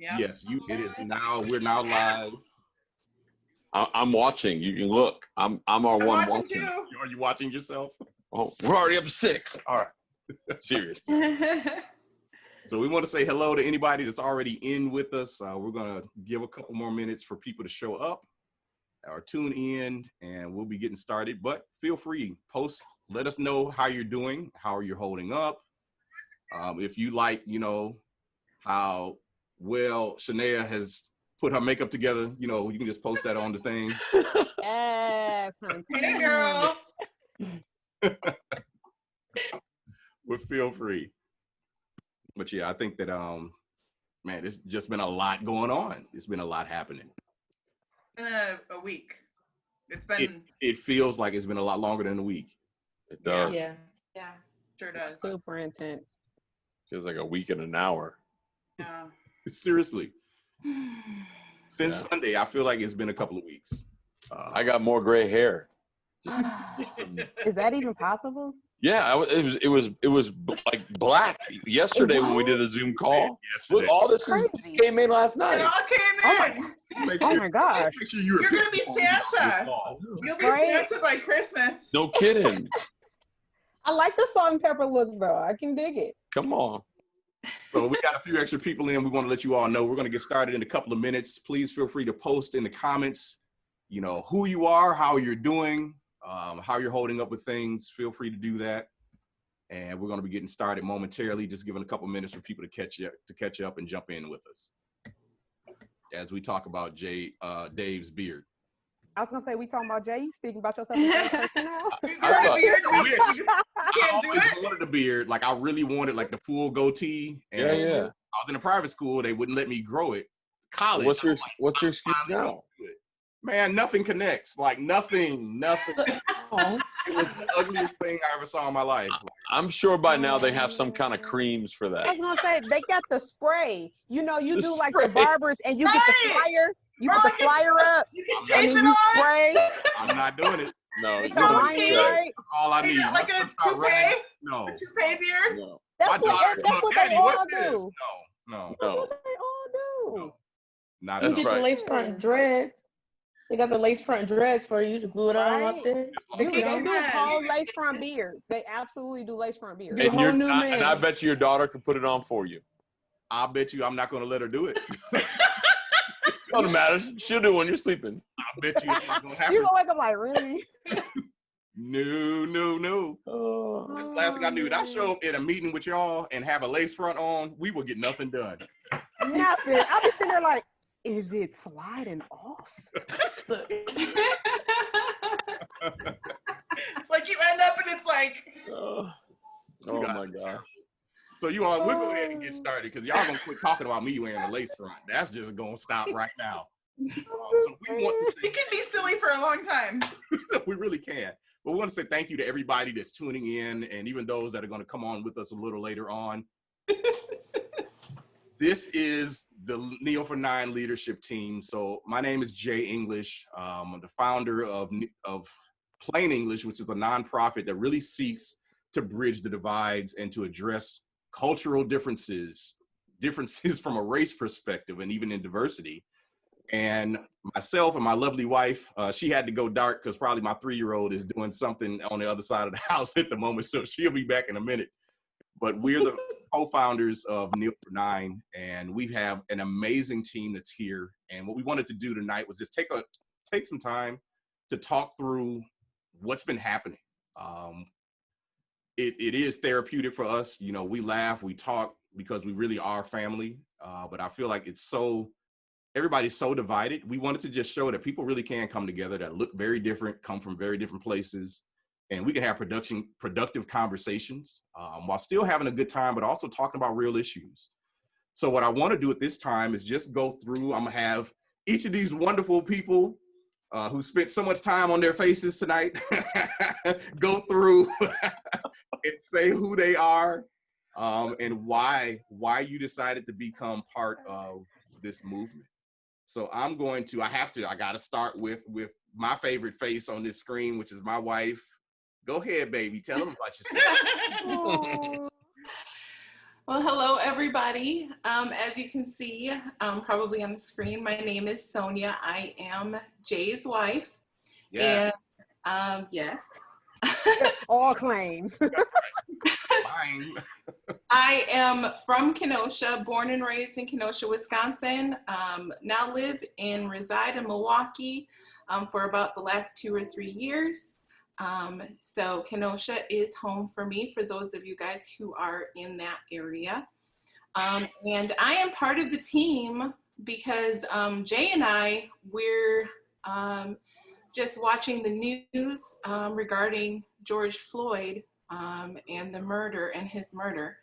Yeah. Yes, it is now. We're now live. I'm watching. You can look. I'm our I'm one watching watching. too. Are you watching yourself? Oh, we're already up to 6. All right. Seriously. So we want to say hello to anybody that's already in with us. We're going to give a couple more minutes for people to show up or tune in, and we'll be getting started. But feel free, post, let us know how you're doing, how you're holding up. If you like, how well Shania has put her makeup together, you can just post that on the thing. Yes, Hey, girl. But feel free. But yeah, I think that man, it's just been a lot going on. It's been a lot happening. A week. It's been. It feels like it's been a lot longer than a week. It does. Yeah. Sure does. super intense. Feels like a week and an hour. Yeah. Seriously. Since Sunday, I feel like it's been a couple of weeks. I got more gray hair. Is that even possible? Yeah, it was like black yesterday when we did a Zoom call. Look, all this came in last night. It all came in. Oh my gosh. Make sure You're gonna be Santa. You'll be Santa by Christmas. No kidding. I like the salt and pepper look though. I can dig it. Come on. So we got a few extra people in. We want to let you all know we're going to get started in a couple of minutes. Please feel free to post in the comments, who you are, how you're doing, how you're holding up with things. Feel free to do that. And we're going to be getting started momentarily, just giving a couple minutes for people to catch up and jump in with us as we talk about Dave's beard. I was gonna say we talking about Jay. You speaking about yourself in third person now? I always wanted a beard. Like I really wanted like the full goatee. And Yeah. I was in a private school. They wouldn't let me grow it. College. What's your excuse now? Man, nothing connects. Like nothing. It was the ugliest thing I ever saw in my life. I'm sure by now they have some kind of creams for that. I was gonna say they got the spray. You The do like spray. the barbers and you get the flyer. You put the flyer up and then you spray. I'm not doing it. No, It's you don't right. That's all I need. Like a toupee? No. A toupee beard? No. That's what they all do. No. That's what they all do. Not That's at all. right. The lace front dreads. They got the lace front dreads for you to glue it on up there. They do whole lace front beard. They absolutely do lace front beard. And I bet you your daughter can put it on for you. I'll bet you I'm not going to let her do it. Doesn't matter. She'll do it when you're sleeping. I bet you it's not going to happen. You're going to wake up like, really? No. That's the last thing I knew. If I show up at a meeting with y'all and have a lace front on, we will get nothing done. Nothing. I'll be sitting there like, is it sliding off? Like you end up and it's like. Oh my God. So you all, we'll go ahead and get started because y'all gonna quit talking about me wearing a lace front. That's just gonna stop right now. So we want to say, it can be silly for a long time. we really can. But we want to say thank you to everybody that's tuning in and even those that are going to come on with us a little later on. This is the Neo for 9 leadership team. So my name is Jay English. I'm the founder of Plain English, which is a nonprofit that really seeks to bridge the divides and to address cultural differences from a race perspective and even in diversity. And myself and my lovely wife, she had to go dark because probably my 3-year-old is doing something on the other side of the house at the moment. So she'll be back in a minute. But we're the co-founders of Neo for 9, and we have an amazing team that's here. And what we wanted to do tonight was just take some time to talk through what's been happening. It is therapeutic for us. We laugh, we talk because we really are family. But I feel like everybody's so divided. We wanted to just show that people really can come together that look very different, come from very different places, and we can have productive conversations while still having a good time, but also talking about real issues. So what I want to do at this time is just go through. I'm going to have each of these wonderful people who spent so much time on their faces tonight go through and say who they are and why you decided to become part of this movement. So I got to start with my favorite face on this screen, which is my wife. Go ahead, baby. Tell them about yourself. Well, hello, everybody. As you can see, probably on the screen, my name is Sonia. I am Jay's wife. Yes. And yes. All claims. Fine. I am from Kenosha, born and raised in Kenosha, Wisconsin. Now live and reside in Milwaukee for about the last 2 or 3 years. So Kenosha is home for me, for those of you guys who are in that area. And I am part of the team because Jay and I, we're just watching the news regarding George Floyd and the murder and his murder.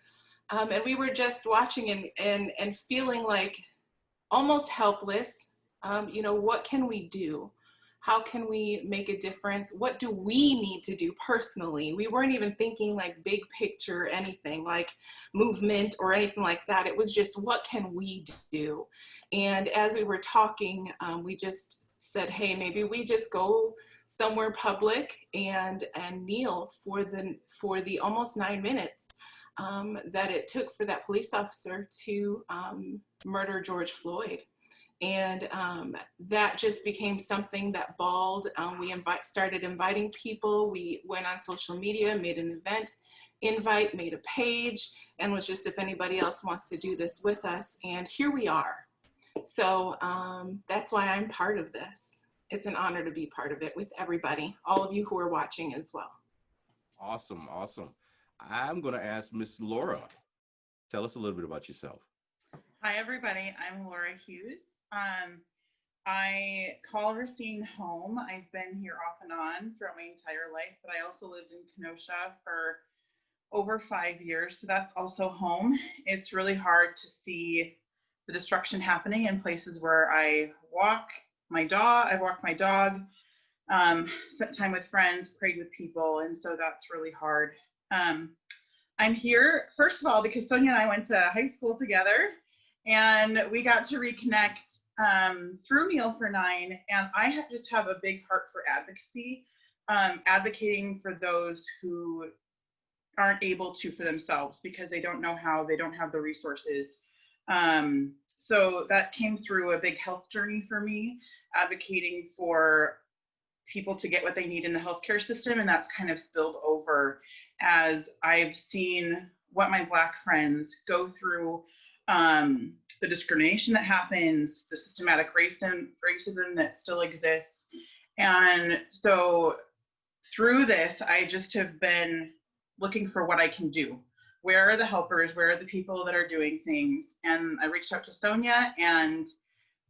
And we were just watching and feeling like almost helpless. What can we do? How can we make a difference? What do we need to do personally? We weren't even thinking like big picture, anything like movement or anything like that. It was just, what can we do? And as we were talking, we just said, hey, maybe we just go somewhere public and kneel for the almost 9 minutes that it took for that police officer to murder George Floyd. And that just became something that balled. We started inviting people. We went on social media, made an invite, made a page, and was just, if anybody else wants to do this with us. And here we are. So that's why I'm part of this. It's an honor to be part of it with everybody, all of you who are watching as well. Awesome, awesome. I'm going to ask Miss Laura. Tell us a little bit about yourself. Hi, everybody. I'm Laura Hughes. I call Racine home. I've been here off and on throughout my entire life, but I also lived in Kenosha for over 5 years, so that's also home. It's really hard to see the destruction happening in places where I walk my dog, spent time with friends, prayed with people, and so that's really hard. I'm here, first of all, because Sonia and I went to high school together, and we got to reconnect through Meal for Nine, and I just have a big heart for advocacy, advocating for those who aren't able to for themselves because they don't know how, they don't have the resources. So that came through a big health journey for me, advocating for people to get what they need in the healthcare system, and that's kind of spilled over as I've seen what my Black friends go through, the discrimination that happens, the systematic racism that still exists. And so through this, I just have been looking for what I can do. Where are the helpers? Where are the people that are doing things? And I reached out to Sonia, and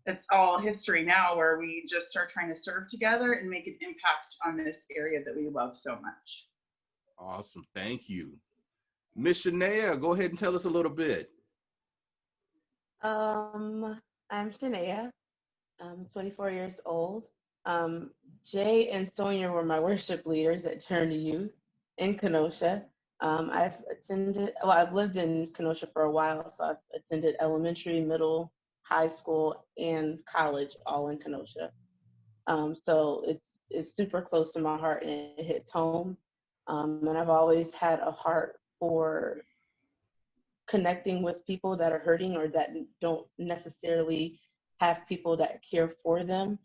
it's all history now, where we just are trying to serve together and make an impact on this area that we love so much. Awesome, thank you. Miss Shania, go ahead and tell us a little bit. I'm Shania. I'm 24 years old. Jay and Sonia were my worship leaders at Journey Youth in Kenosha. I've lived in Kenosha for a while, so I've attended elementary, middle, high school, and college all in Kenosha. So it's super close to my heart, and it hits home. And I've always had a heart for connecting with people that are hurting or that don't necessarily have people that care for them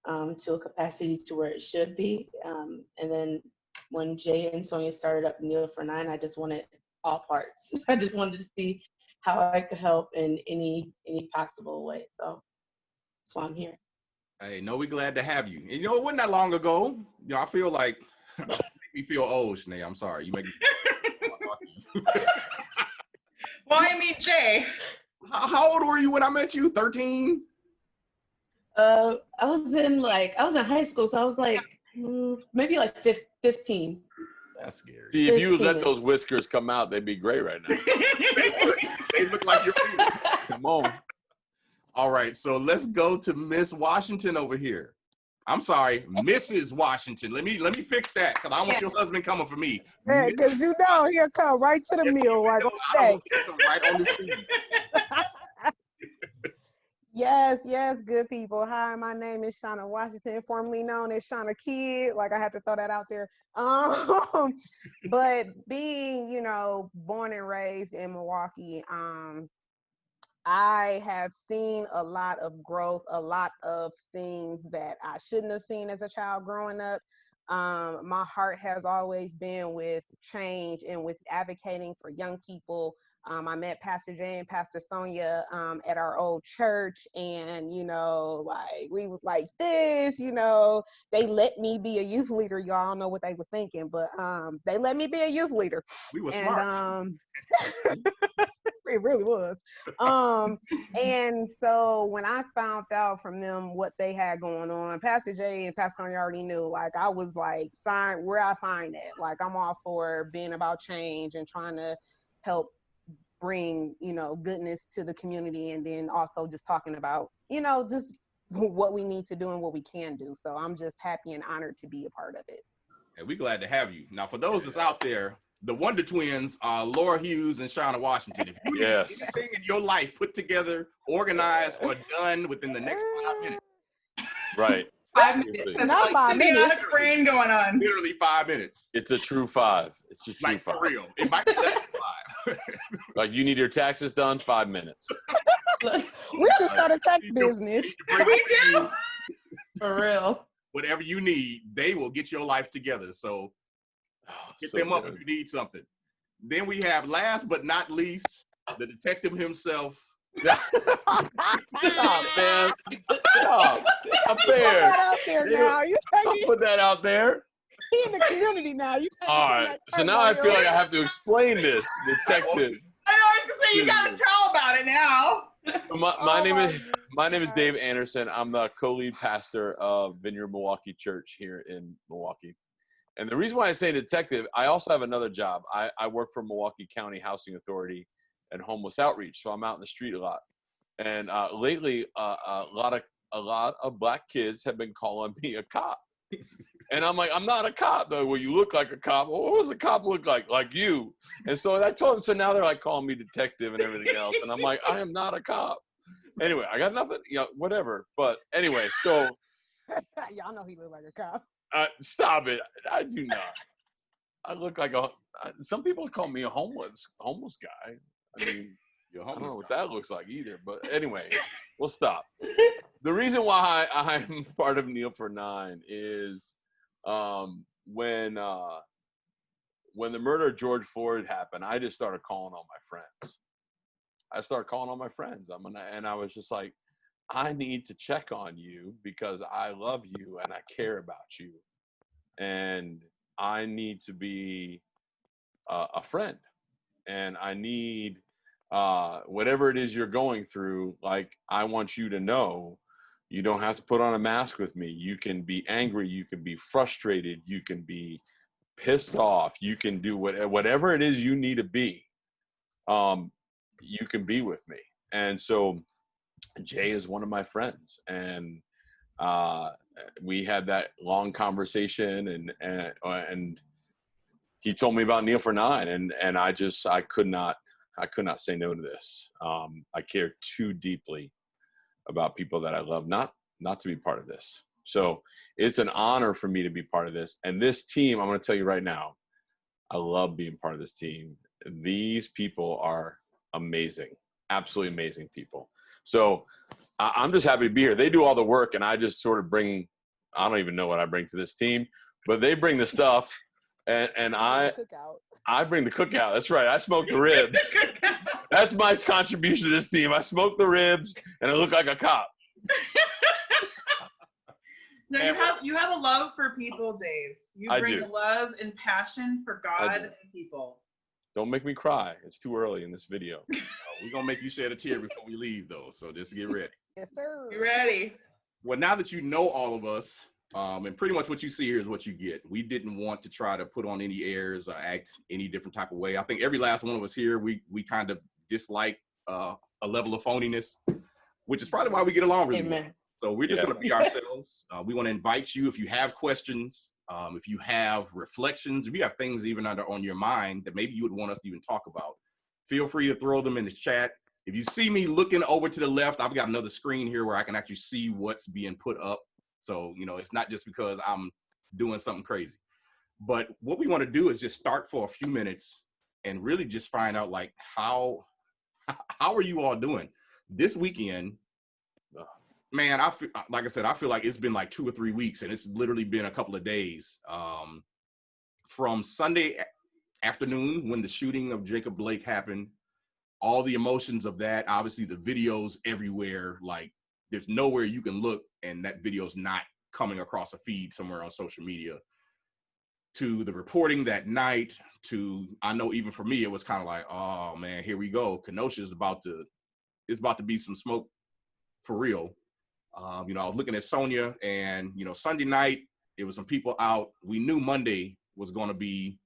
to a capacity to where it should be. And then when Jay and Sonia started up Kneel for Nine, I just wanted all parts. I just wanted to see how I could help in any possible way. So that's why I'm here. Hey, no, we're glad to have you. And you know, it wasn't that long ago. You know, I feel like, you make me feel old, Shanae. I'm sorry. You make me Well, I meet Jay. How old were you when I met you? 13? I was in high school, so I was like maybe like 15. That's scary. See, if you would let those whiskers come out, they'd be great right now. They look like your people. Come on. All right, so let's go to Miss Washington over here. I'm sorry, Mrs. Washington. Let me fix that, because I want your husband coming for me. Hey, because you know he'll come right to the meal right on the day. Right on the scene. Yes, yes, good people. Hi, my name is Shauna Washington, formerly known as Shauna Kidd. Like, I had to throw that out there. But being, born and raised in Milwaukee, I have seen a lot of growth, a lot of things that I shouldn't have seen as a child growing up. My heart has always been with change and with advocating for young people. I met Pastor Jay and Pastor Sonia at our old church, and like we was like this. They let me be a youth leader. Y'all don't know what they was thinking, but they let me be a youth leader. We were And smart. it really was. And so when I found out from them what they had going on, Pastor Jay and Pastor Sonia already knew. Like, I was like, where I signed at. Like, I'm all for being about change and trying to help bring goodness to the community, and then also just talking about just what we need to do and what we can do. So I'm just happy and honored to be a part of it. And we're glad to have you. Now, for those that's out there, the Wonder Twins are Laura Hughes and Shauna Washington. If you need anything in your life put together, organized, or done within the next 5 minutes. Right. 5 minutes. Not 5 minutes. Brain going on. Literally 5 minutes. It's a true 5. It's just true like 5. For real. It might be less than 5. Like, you need your taxes done, 5 minutes. We should start a tax business. We do. For real. Whatever you need, they will get your life together. So hit them up if you need something. Then we have, last but not least, the detective himself. Stop, man. Stop. Up Put there. that out there now. I'll put that out there. He in the community now. All right. So now I feel like I have to explain this, detective. I know, I was gonna say, you gotta tell about it now. My name is Dave Anderson. I'm the co-lead pastor of Vineyard Milwaukee Church here in Milwaukee. And the reason why I say detective, I also have another job. I work for Milwaukee County Housing Authority and homeless outreach. So I'm out in the street a lot. And lately, a lot of black kids have been calling me a cop. And I'm like, I'm not a cop, though. Well, you look like a cop. Well, what does a cop look like? Like you. And so I told them, so now they're like calling me detective and everything else. And I'm like, I am not a cop. Anyway, I got nothing, whatever. But anyway, so. Y'all know he look like a cop. Stop it. I do not. I look like some people call me a homeless guy. I mean, I don't know what that looks like either. But anyway, we'll stop. The reason why I'm part of Kneel for 9 is when the murder of George Floyd happened, I just started calling all my friends. And I was just like, I need to check on you because I love you and I care about you. And I need to be a friend. And I need whatever it is you're going through, like, I want you to know you don't have to put on a mask with me. You can be angry. You can be frustrated. You can be pissed off. You can do whatever it is you need to be. You can be with me. And so Jay is one of my friends. And we had that long conversation and he told me about Kneel for 9 and I could not say no to this. I care too deeply about people that I love not to be part of this. So it's an honor for me to be part of this. And this team, I'm going to tell you right now, I love being part of this team. These people are amazing, absolutely amazing people. So I'm just happy to be here. They do all the work and I just sort of I don't even know what I bring to this team, but they bring the stuff and I bring the cookout. That's right. I smoke the ribs. That's my contribution to this team. I smoke the ribs and I look like a cop. No, you have a love for people, Dave. You bring a love and passion for God and people. Don't make me cry. It's too early in this video. We're going to make you shed a tear before we leave, though. So just get ready. Yes, sir. You ready? Well, now that you know all of us, and pretty much what you see here is what you get. We didn't want to try to put on any airs or act any different type of way. I think every last one of us here, we kind of dislike a level of phoniness, which is probably why we get along really well. So we're just going to be ourselves. We want to invite you, if you have questions, if you have reflections, if you have things even on your mind that maybe you would want us to even talk about, feel free to throw them in the chat. if you see me looking over to the left, I've got another screen here where I can actually see what's being put up. So, you know, it's not just because I'm doing something crazy. But what we want to do is just start for a few minutes and really just find out, like, how are you all doing this weekend? Man, I feel like, I said, I feel like it's been like 2 or 3 weeks, and it's literally been a couple of days. From Sunday afternoon when the shooting of Jacob Blake happened, all the emotions of that, obviously the videos everywhere, like there's nowhere you can look and that video's not coming across a feed somewhere on social media, to the reporting that night, to, I know even for me, it was kind of like, oh man, here we go. Kenosha is about to be some smoke for real. You know, I was looking at Sonia, and, you know, Sunday night, it was some people out. We knew Monday was going to be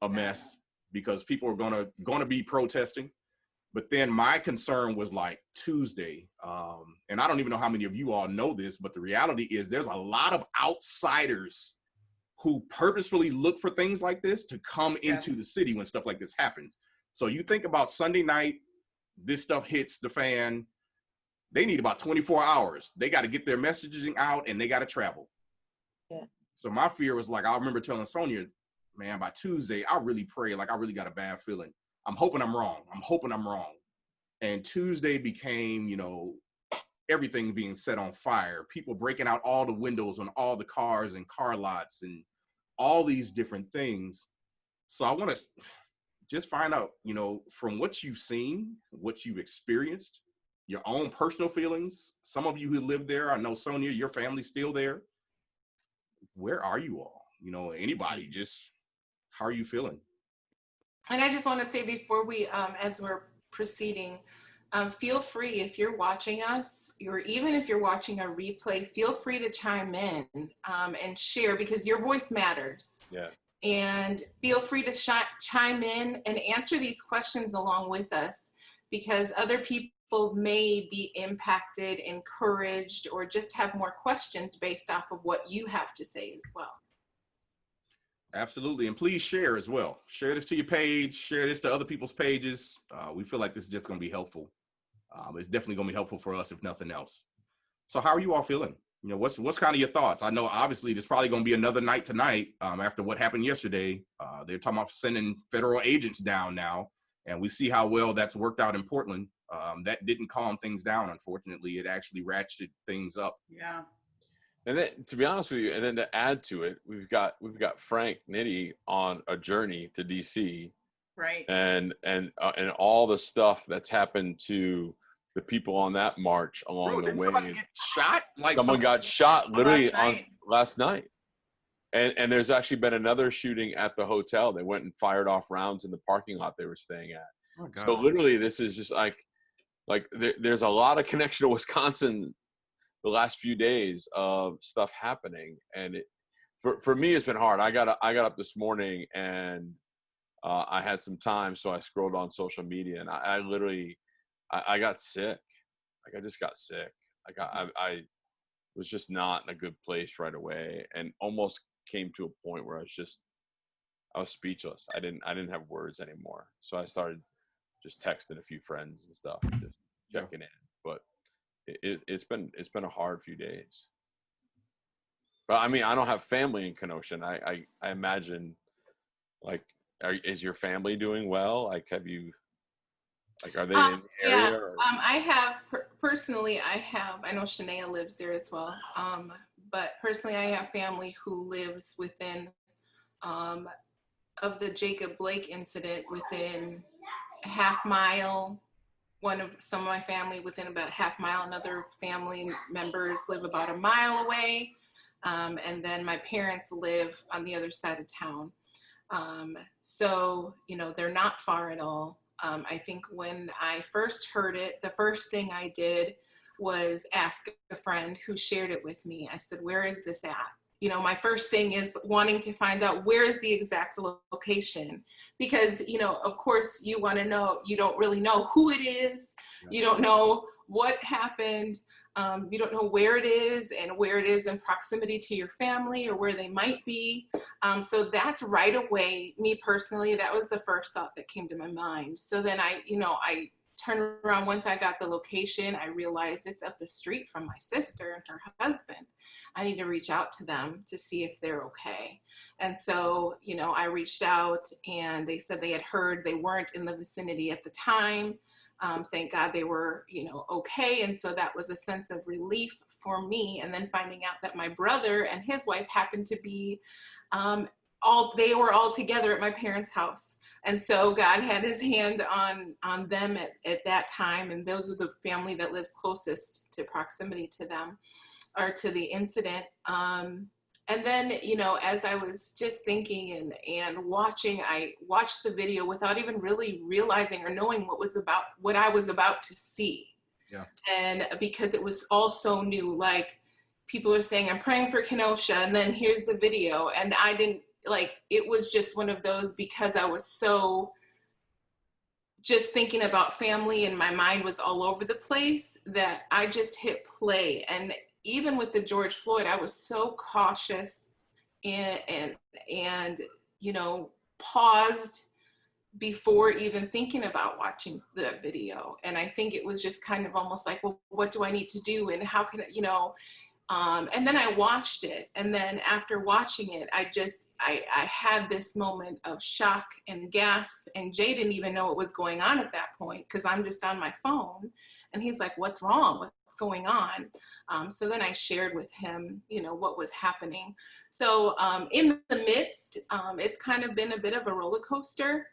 a mess because people were going to be protesting. But then my concern was like Tuesday. And I don't even know how many of you all know this, but the reality is there's a lot of outsiders who purposefully look for things like this to come into the city when stuff like this happens. So you think about Sunday night, this stuff hits the fan. They need about 24 hours. They got to get their messaging out and they got to travel. Yeah. So my fear was like, I remember telling Sonia, man, by Tuesday, I really pray, like I really got a bad feeling. I'm hoping I'm wrong. And Tuesday became, you know, everything being set on fire, people breaking out all the windows on all the cars and car lots and all these different things. So I want to just find out, you know, from what you've seen, what you've experienced, your own personal feelings. Some of you who live there, I know Sonia, your family's still there. Where are you all? You know, anybody, just how are you feeling? And I just want to say before we, as we're proceeding, feel free, if you're watching us, or even if you're watching a replay, feel free to chime in and share, because your voice matters. Yeah. And feel free to chime in and answer these questions along with us, because other people may be impacted, encouraged, or just have more questions based off of what you have to say as well. Absolutely. And please share as well. Share this to your page, share this to other people's pages. We feel like this is just going to be helpful. It's definitely going to be helpful for us, if nothing else. So how are you all feeling? You know, what's kind of your thoughts? I know obviously there's probably going to be another night tonight after what happened yesterday. They're talking about sending federal agents down now, and we see how well that's worked out in Portland. That didn't calm things down, unfortunately. It actually ratcheted things up. Yeah. And then, to be honest with you, and then to add to it, we've got Frank Nitti on a journey to DC, Right. and all the stuff that's happened to the people on that march along the way. Somebody get shot? Like someone got shot literally last night. And there's actually been another shooting at the hotel. They went and fired off rounds in the parking lot they were staying at. Oh, so literally, this is just like there's a lot of connection to Wisconsin the last few days of stuff happening, and for me it's been hard. I got up this morning and I had some time, so I scrolled on social media, and I literally got sick. Like I just got sick. I was just not in a good place right away, and almost came to a point where I was speechless. I didn't have words anymore. So I started just texting a few friends and stuff, just checking in. But it's been a hard few days. But I mean, I don't have family in Kenosha, and I imagine, like, is your family doing well? Like, have you, like, are they in the area? Or? I have personally. I know Shania lives there as well. But personally, I have family who lives within of the Jacob Blake incident, within a half mile. Some of my family within about a half mile, and other family members live about a mile away. And then my parents live on the other side of town. So, you know, they're not far at all. I think when I first heard it, the first thing I did was ask a friend who shared it with me. I said, where is this at? You know, my first thing is wanting to find out where is the exact location, because, you know, of course you want to know, you don't really know who it is. You don't know what happened. You don't know where it is and where it is in proximity to your family or where they might be. So that's right away, me personally, that was the first thought that came to my mind. So then I turn around, once I got the location, I realized it's up the street from my sister and her husband. I need to reach out to them to see if they're okay. And so, you know, I reached out and they said they had heard they weren't in the vicinity at the time. Thank God they were, you know, okay. And so that was a sense of relief for me. And then finding out that my brother and his wife happened to be they were all together at my parents' house. And so God had his hand on them at that time. And those are the family that lives closest to proximity to them or to the incident. And then, you know, as I was just thinking and watching, I watched the video without even really realizing or knowing what I was about to see. Yeah. And because it was all so new, like people are saying, I'm praying for Kenosha, and then here's the video. And I didn't, like, it was just one of those, because I was so just thinking about family and my mind was all over the place, that I just hit play. And even with the George Floyd, I was so cautious and you know, paused before even thinking about watching the video. And I think it was just kind of almost like, well, what do I need to do? And how can, you know, and then I watched it. And then after watching it, I had this moment of shock and gasp. And Jay didn't even know what was going on at that point, because I'm just on my phone. And he's like, what's wrong? What's going on? So then I shared with him, you know, what was happening. So in the midst, it's kind of been a bit of a roller coaster,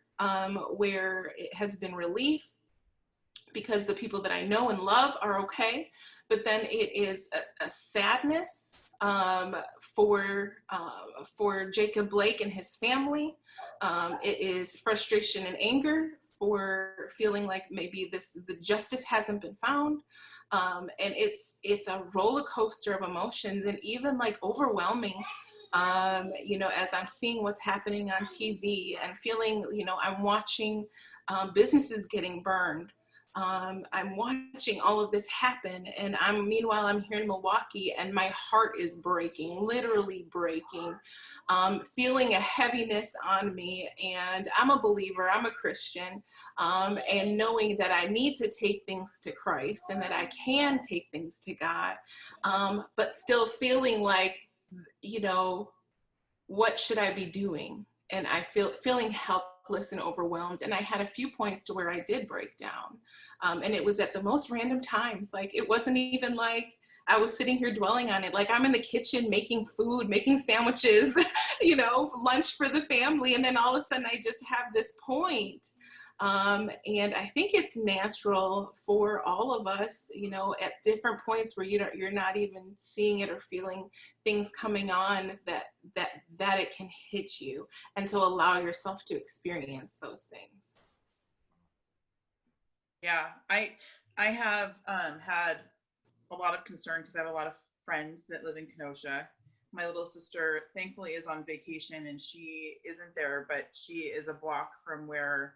where it has been relief because the people that I know and love are okay. But then it is a sadness for Jacob Blake and his family. It is frustration and anger for feeling like maybe the justice hasn't been found. And it's a roller coaster of emotions, and even like overwhelming. You know, as I'm seeing what's happening on TV and feeling, you know, I'm watching businesses getting burned. I'm watching all of this happen, and meanwhile I'm here in Milwaukee, and my heart is breaking, literally breaking, feeling a heaviness on me. And I'm a believer, I'm a Christian, and knowing that I need to take things to Christ and that I can take things to God, but still feeling like, you know, what should I be doing? And I feeling helpless and overwhelmed. And I had a few points to where I did break down. And it was at the most random times. Like, it wasn't even like I was sitting here dwelling on it. Like, I'm in the kitchen making food, making sandwiches, you know, lunch for the family. And then all of a sudden I just have this point. And I think it's natural for all of us, you know, at different points where you're not even seeing it or feeling things coming on, that it can hit you, and to allow yourself to experience those things. Yeah, I have had a lot of concern because I have a lot of friends that live in Kenosha. My little sister, thankfully, is on vacation and she isn't there, but she is a block from where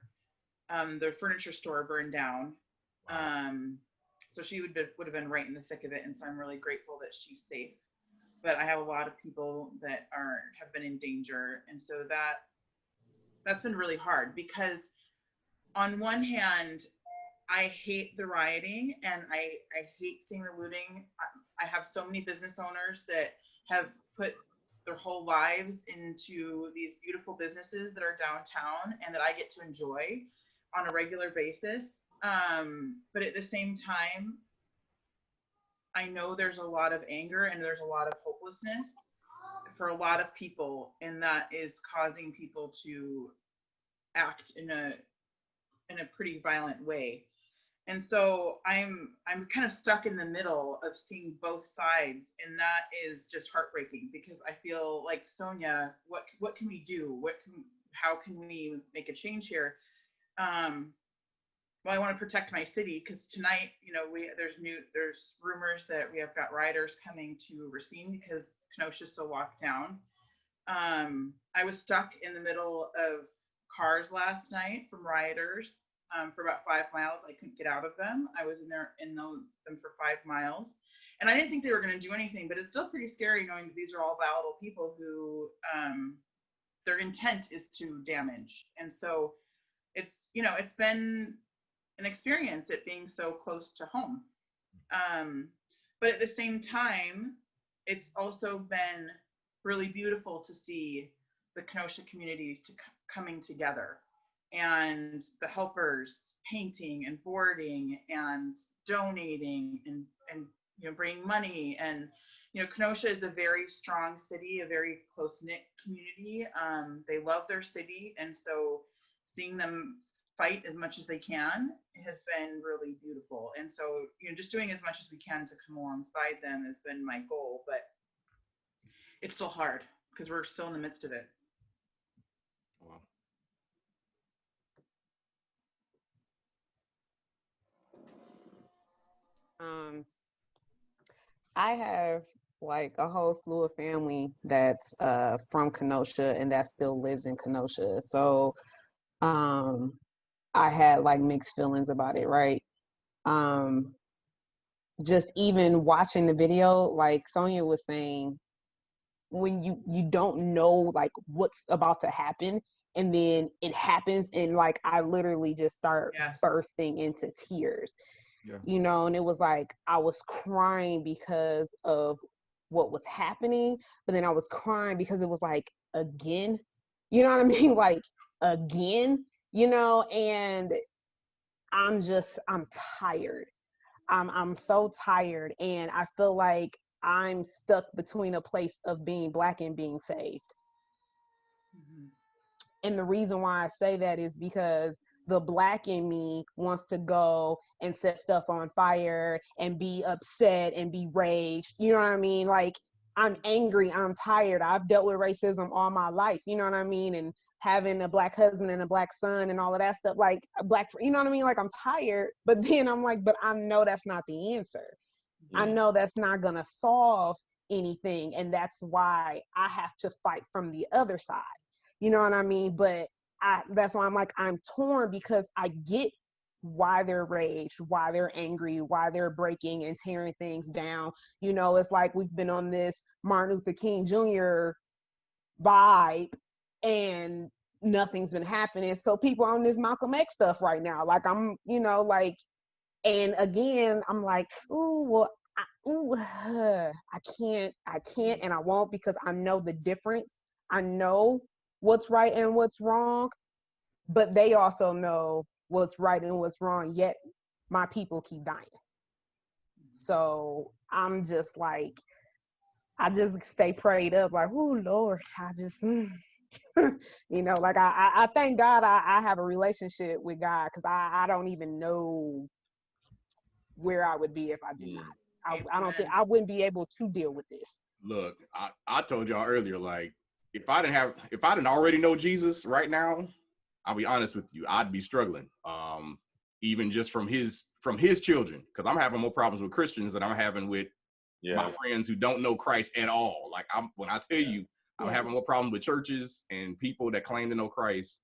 the furniture store burned down. So she would have been right in the thick of it, and so I'm really grateful that she's safe. But I have a lot of people that have been in danger, and so that's been really hard, because on one hand, I hate the rioting and I hate seeing the looting. I have so many business owners that have put their whole lives into these beautiful businesses that are downtown and that I get to enjoy on a regular basis. But at the same time, I know there's a lot of anger and there's a lot of hopelessness for a lot of people, and that is causing people to act in a pretty violent way. And so I'm kind of stuck in the middle of seeing both sides, and that is just heartbreaking, because I feel like, Sonia, what can we do? How can we make a change here? Well, I want to protect my city, because tonight, you know, there's rumors that we have got rioters coming to Racine because Kenosha's still locked down. I was stuck in the middle of cars last night from rioters for about 5 miles. I couldn't get out of them. I was in them for 5 miles, and I didn't think they were going to do anything, but it's still pretty scary knowing that these are all volatile people who their intent is to damage. And so it's, you know, it's been and experience it being so close to home. But at the same time, it's also been really beautiful to see the Kenosha community coming together, and the helpers painting and boarding and donating and bringing money. And Kenosha is a very strong city, a very close-knit community. They love their city, and so seeing them fight as much as they can has been really beautiful. And so just doing as much as we can to come alongside them has been my goal, but it's still hard because we're still in the midst of it. Wow. I have like a whole slew of family that's from Kenosha and that still lives in Kenosha. So I had like mixed feelings about it, right? Just even watching the video, like Sonia was saying, when you don't know like what's about to happen, and then it happens, and like I literally just start bursting into tears. Yeah. And it was like I was crying because of what was happening, but then I was crying because it was like, again, you know what I mean? Like, again, and I'm tired. I'm so tired, and I feel like I'm stuck between a place of being Black and being saved. Mm-hmm. And the reason why I say that is because the Black in me wants to go and set stuff on fire and be upset and be raged. You know what I mean? Like, I'm angry, I'm tired. I've dealt with racism all my life, you know what I mean? And having a Black husband and a Black son and all of that stuff, like you know what I mean? Like, I'm tired, but then I'm like, but I know that's not the answer. I know that's not gonna solve anything. And that's why I have to fight from the other side. You know what I mean? But that's why I'm like, I'm torn, because I get why they're raged, why they're angry, why they're breaking and tearing things down. It's like we've been on this Martin Luther King Jr. vibe and nothing's been happening. So people on this Malcolm X stuff right now, like I'm, and again, I'm like, I can't, and I won't, because I know the difference. I know what's right and what's wrong, but they also know what's right and what's wrong, yet my people keep dying. So I'm just like, I just stay prayed up, like, oh Lord, I just, like I thank God I have a relationship with God, because I don't even know where I would be if I did not. I don't think I wouldn't be able to deal with this. Look, I told y'all earlier, like, if I didn't already know Jesus right now, I'll be honest with you, I'd be struggling. Even just from his children, because I'm having more problems with Christians than I'm having with my friends who don't know Christ at all. Like, when I tell you, I'm having more problems with churches and people that claim to know Christ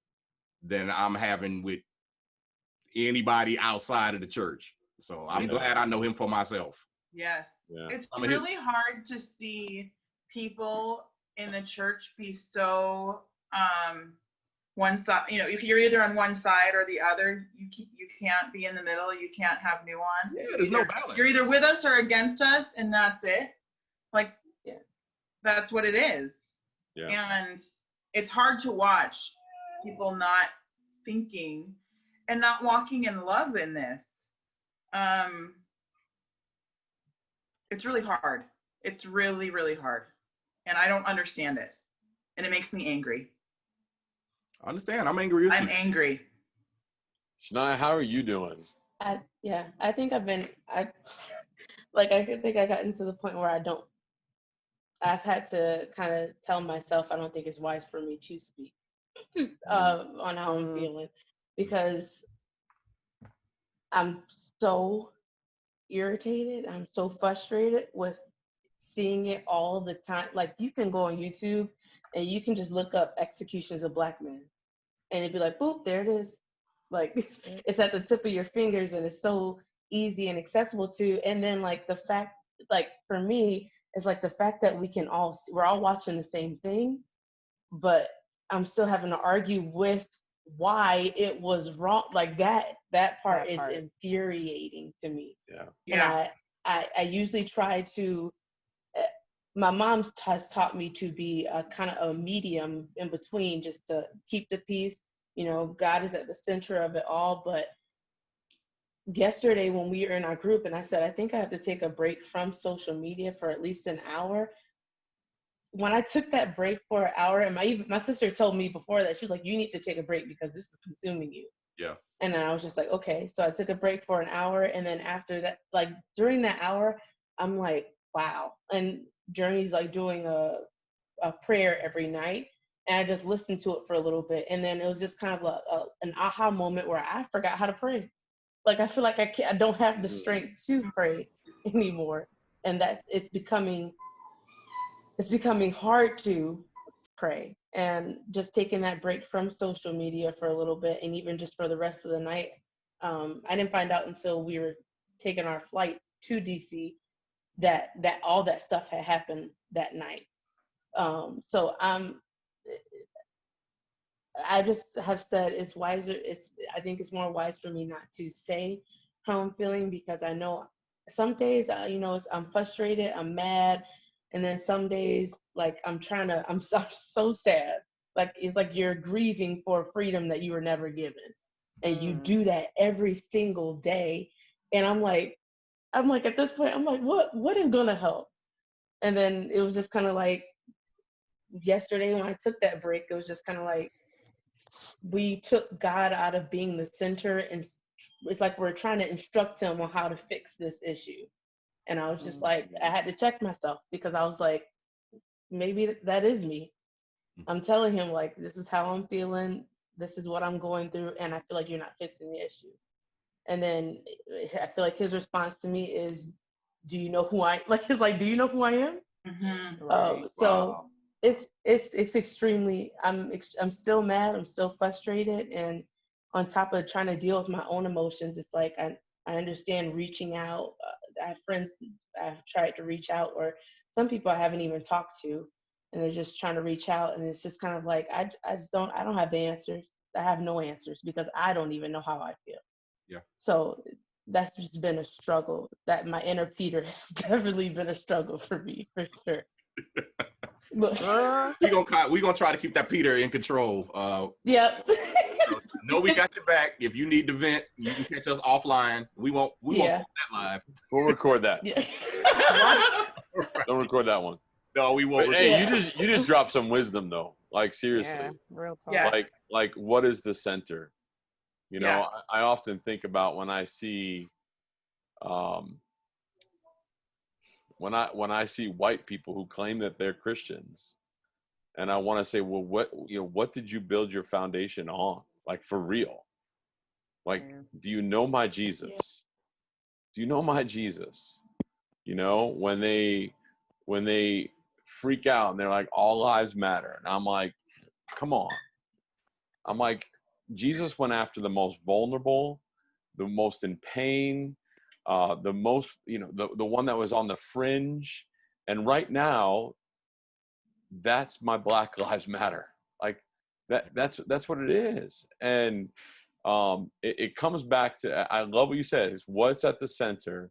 than I'm having with anybody outside of the church. So I'm glad I know him for myself. Yes. Yeah. It's really hard to see people in the church be so one side, you're either on one side or the other. You can't be in the middle. You can't have nuance. Yeah, there's no balance. You're either with us or against us, and that's it. Like, that's what it is. Yeah. And it's hard to watch people not thinking and not walking in love in this. It's really hard. It's really, really hard. And I don't understand it. And it makes me angry. I understand. I'm angry with you. I'm angry. Shania, how are you doing? I think I think I gotten to the point where I've had to kind of tell myself I don't think it's wise for me to speak on how I'm feeling, because I'm so irritated. I'm so frustrated with seeing it all the time. Like, you can go on YouTube and you can just look up executions of Black men, and it'd be like, boop, there it is. Like, it's at the tip of your fingers, and it's so easy and accessible to. And then, like, the fact, like, for me, it's like the fact that we're all watching the same thing, but I'm still having to argue with why it was wrong. Like, That part That is part. infuriating to me. Yeah. Yeah. And I usually try to, my mom has taught me to be a kind of a medium in between, just to keep the peace. You know, God is at the center of it all. But yesterday when we were in our group and I said, I think I have to take a break from social media for at least an hour. When I took that break for an hour, and my sister told me before that, she was like, you need to take a break because this is consuming you. Yeah. And then I was just like, okay. So I took a break for an hour. And then after that, like during that hour, I'm like, wow. And Journey's like doing a prayer every night. And I just listened to it for a little bit. And then it was just kind of an aha moment where I forgot how to pray. Like, I feel like I don't have the strength to pray anymore. And that it's becoming hard to pray. And just taking that break from social media for a little bit, and even just for the rest of the night. I didn't find out until we were taking our flight to DC that all that stuff had happened that night. So I just have said it's wiser. I think it's more wise for me not to say how I'm feeling, because I know some days, I'm frustrated, I'm mad. And then some days, like I'm so sad. Like, it's like you're grieving for freedom that you were never given. And you do that every single day. And I'm like, at this point, I'm like, what is going to help? And then it was just kind of like yesterday when I took that break, it was just kind of like, we took God out of being the center, and it's like we're trying to instruct him on how to fix this issue. And I was just like, I had to check myself, because I was like, maybe that is me. I'm telling him, like, this is how I'm feeling, this is what I'm going through, and I feel like you're not fixing the issue. And then I feel like his response to me is, do you know who I am? Mm-hmm. Right. So Wow. it's extremely, I'm still mad, I'm still frustrated, and on top of trying to deal with my own emotions, it's like I understand reaching out. I have friends I've tried to reach out, or some people I haven't even talked to, and they're just trying to reach out, and it's just kind of like I don't have the answers. I have no answers, because I don't even know how I feel. Yeah. So that's just been a struggle. That my inner Peter has definitely been a struggle for me, for sure. But we gonna try to keep that Peter in control. Yep. No, we got your back. If you need to vent, you can catch us offline. We won't put that live. We'll record that. Yeah. Don't record that one. No, we won't. But, hey, you just dropped some wisdom though. Like, seriously. Yeah, real talk. Yeah. Like what is the center? You know, Yeah. I often think about when I see when I see white people who claim that they're Christians, and I want to say, well, what did you build your foundation on? Like, for real? Like, do you know my Jesus? Do you know my Jesus? You know, when they freak out and they're like, all lives matter, and I'm like, come on. I'm like, Jesus went after the most vulnerable, the most in pain, the most, the one that was on the fringe. And right now, that's my Black Lives Matter. Like, that's what it is. And it comes back to, I love what you said, is what's at the center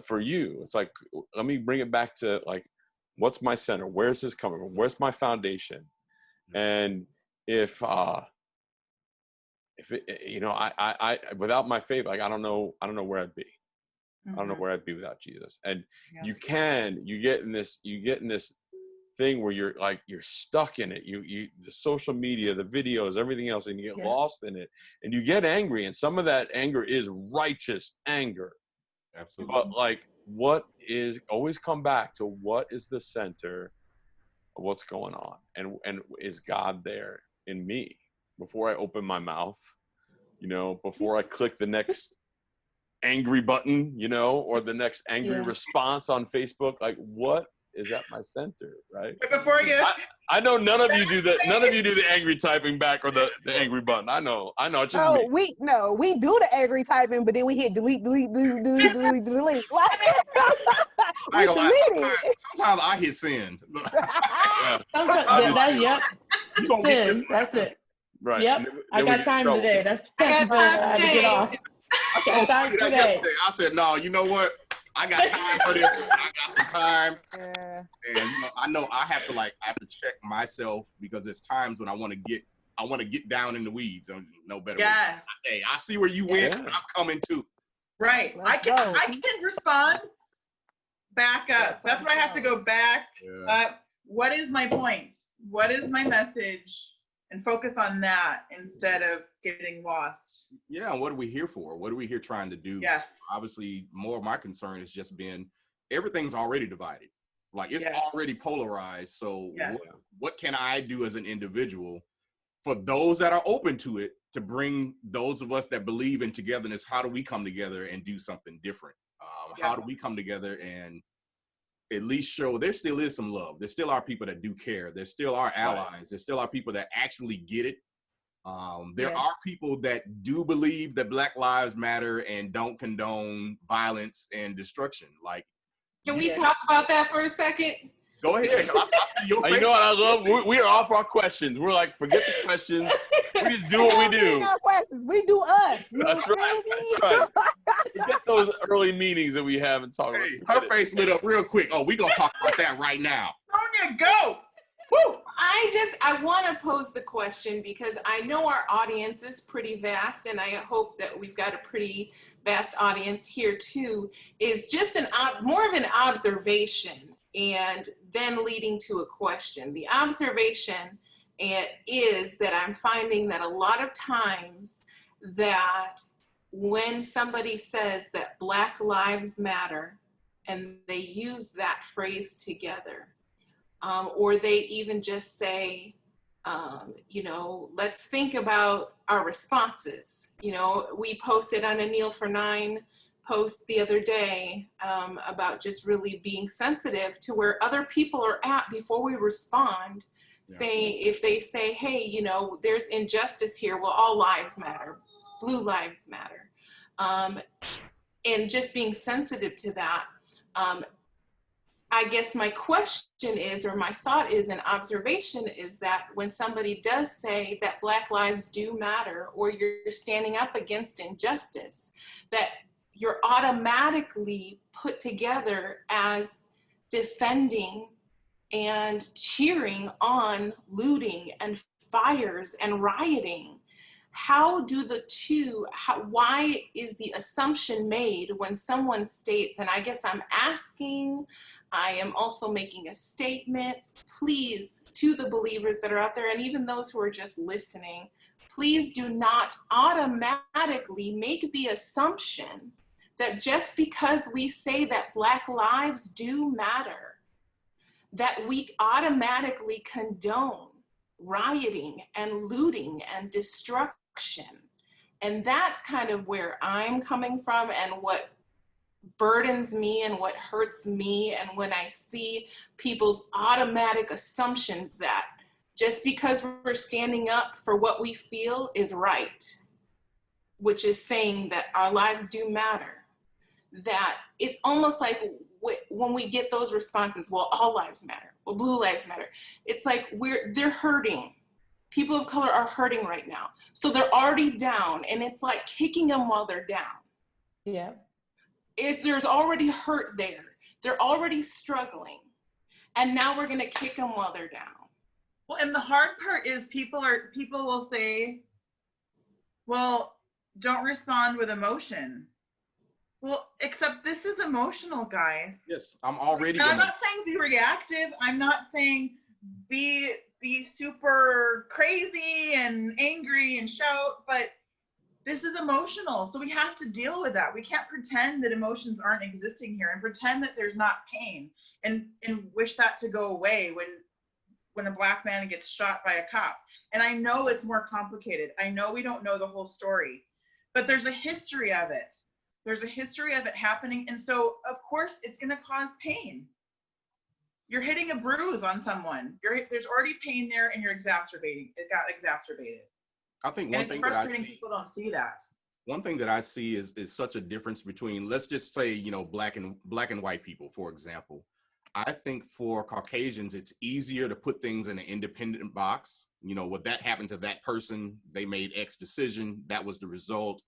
for you. It's like, let me bring it back to, like, what's my center? Where's this coming from? Where's my foundation? And if I without my faith, like, I don't know where I'd be. I don't know where I'd be without Jesus. And you get in this thing where you're stuck in it. The social media, the videos, everything else, and you get lost in it, and you get angry. And some of that anger is righteous anger. Absolutely. But like, always come back to what is the center of what's going on, and is God there in me before I open my mouth, before I click the next angry button, or the next angry response on Facebook. Like, what is at my center, right? But before I know none of you do that. None of you do the angry typing back or the angry button. I know. It's just me. We do the angry typing, but then we hit delete. Like, we delete it. Sometimes I hit send. Yep. You gonna get this? That's it. Right. Yep. I got time today. That's I got I had to get off. told Start Sonya that today. yesterday. I said, no, you know what? I got time for this. I got some time. Yeah. And I know I have to check myself, because there's times when I want to get down in the weeds. No better way. Yes. Hey, I see where you went. Yeah. I'm coming too. Right. Let's go. I can respond back up. That's why I have to go back up. What is my point? What is my message? And focus on that instead of getting lost. Yeah, and what are we here for? What are we here trying to do? Yes. Obviously, more of my concern has just been everything's already divided. Like, it's already polarized. So what can I do as an individual for those that are open to it, to bring those of us that believe in togetherness? How do we come together and do something different? How do we come together and at least show there still is some love? There still are people that do care. There still are allies. There still are people that actually get it. There are people that do believe that Black Lives Matter and don't condone violence and destruction. Like, Can we talk about that for a second? go ahead. 'Cause I see your face. You know what I love? We are off our questions. We're like, forget the questions. We just do what we do. No questions. We do us. You know That's what right. I'm That's saying? right. Forget those early meetings that we have and talk about. Hey, her face lit up real quick. Oh, we gonna talk about that right now. Sonya, go. Woo. I want to pose the question because I know our audience is pretty vast, and I hope that we've got a pretty vast audience here too. Is just more of an observation and then leading to a question. The observation is that I'm finding that a lot of times that when somebody says that Black Lives Matter and they use that phrase together, or they even just say, let's think about our responses. We posted on a Kneel for 9 post the other day about just really being sensitive to where other people are at before we respond. Saying, if they say, hey, there's injustice here, well, all lives matter, blue lives matter. And just being sensitive to that. I guess my question is, or my thought is, an observation is that when somebody does say that Black lives do matter, or you're standing up against injustice, that you're automatically put together as defending and cheering on looting and fires and rioting. How do the two, why is the assumption made when someone states, and I guess I'm asking, I am also making a statement, please, to the believers that are out there, and even those who are just listening, please do not automatically make the assumption that just because we say that Black lives do matter, that we automatically condone rioting and looting and destruction. And that's kind of where I'm coming from, and what burdens me and what hurts me, and when I see people's automatic assumptions that just because we're standing up for what we feel is right, which is saying that our lives do matter, that it's almost like when we get those responses, well, all lives matter, well, blue lives matter, it's like they're hurting. People of color are hurting right now. So they're already down, and it's like kicking them while they're down. Yeah. There's already hurt there. They're already struggling. And now we're gonna kick them while they're down. Well, and the hard part is people will say, well, don't respond with emotion. Well, except this is emotional, guys. Yes, I'm already. I'm not saying be reactive. I'm not saying be super crazy and angry and shout, but this is emotional. So we have to deal with that. We can't pretend that emotions aren't existing here and pretend that there's not pain and wish that to go away when a Black man gets shot by a cop. And I know it's more complicated. I know we don't know the whole story, but there's a history of it. There's a history of it happening. And so, of course, it's going to cause pain. You're hitting a bruise on someone. There's already pain there, and you're exacerbating. It got exacerbated. I think one thing frustrating people don't see that. One thing that I see is such a difference between, let's just say, black and white people, for example. I think for Caucasians, it's easier to put things in an independent box. What that happened to that person, they made X decision, that was the result.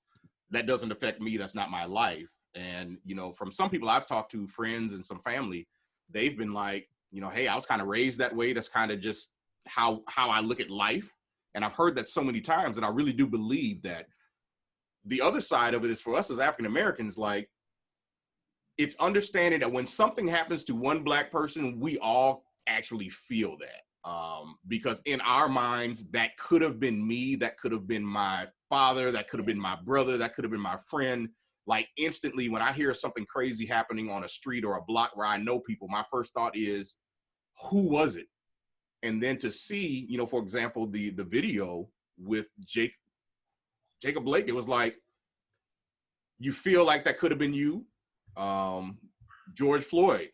that doesn't affect me. That's not my life. And, you know, from some people I've talked to, friends and some family, they've been like, you know, hey, I was kind of raised that way. That's kind of just how I look at life. And I've heard that so many times. And I really do believe that the other side of it is for us as African Americans, like, it's understanding that when something happens to one Black person, we all actually feel that. Because in our minds, that could have been me, that could have been my father, that could have been my brother, that could have been my friend. Like, instantly, when I hear something crazy happening on a street or a block where I know people, my first thought is, who was it? And then to see, you know, for example, the video with Jacob Blake, it was like, you feel like that could have been you. George Floyd,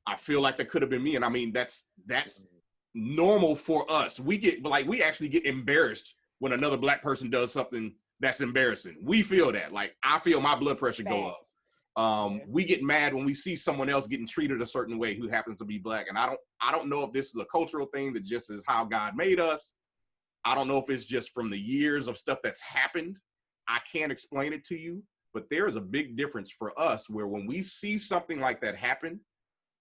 I feel like that could have been me. And I mean, that's normal for us. We actually get embarrassed when another Black person does something that's embarrassing. We feel that. Like, I feel my blood pressure go up. We get mad when we see someone else getting treated a certain way who happens to be Black. And I don't know if this is a cultural thing that just is how God made us. I don't know if it's just from the years of stuff that's happened. I can't explain it to you, but there is a big difference for us where when we see something like that happen,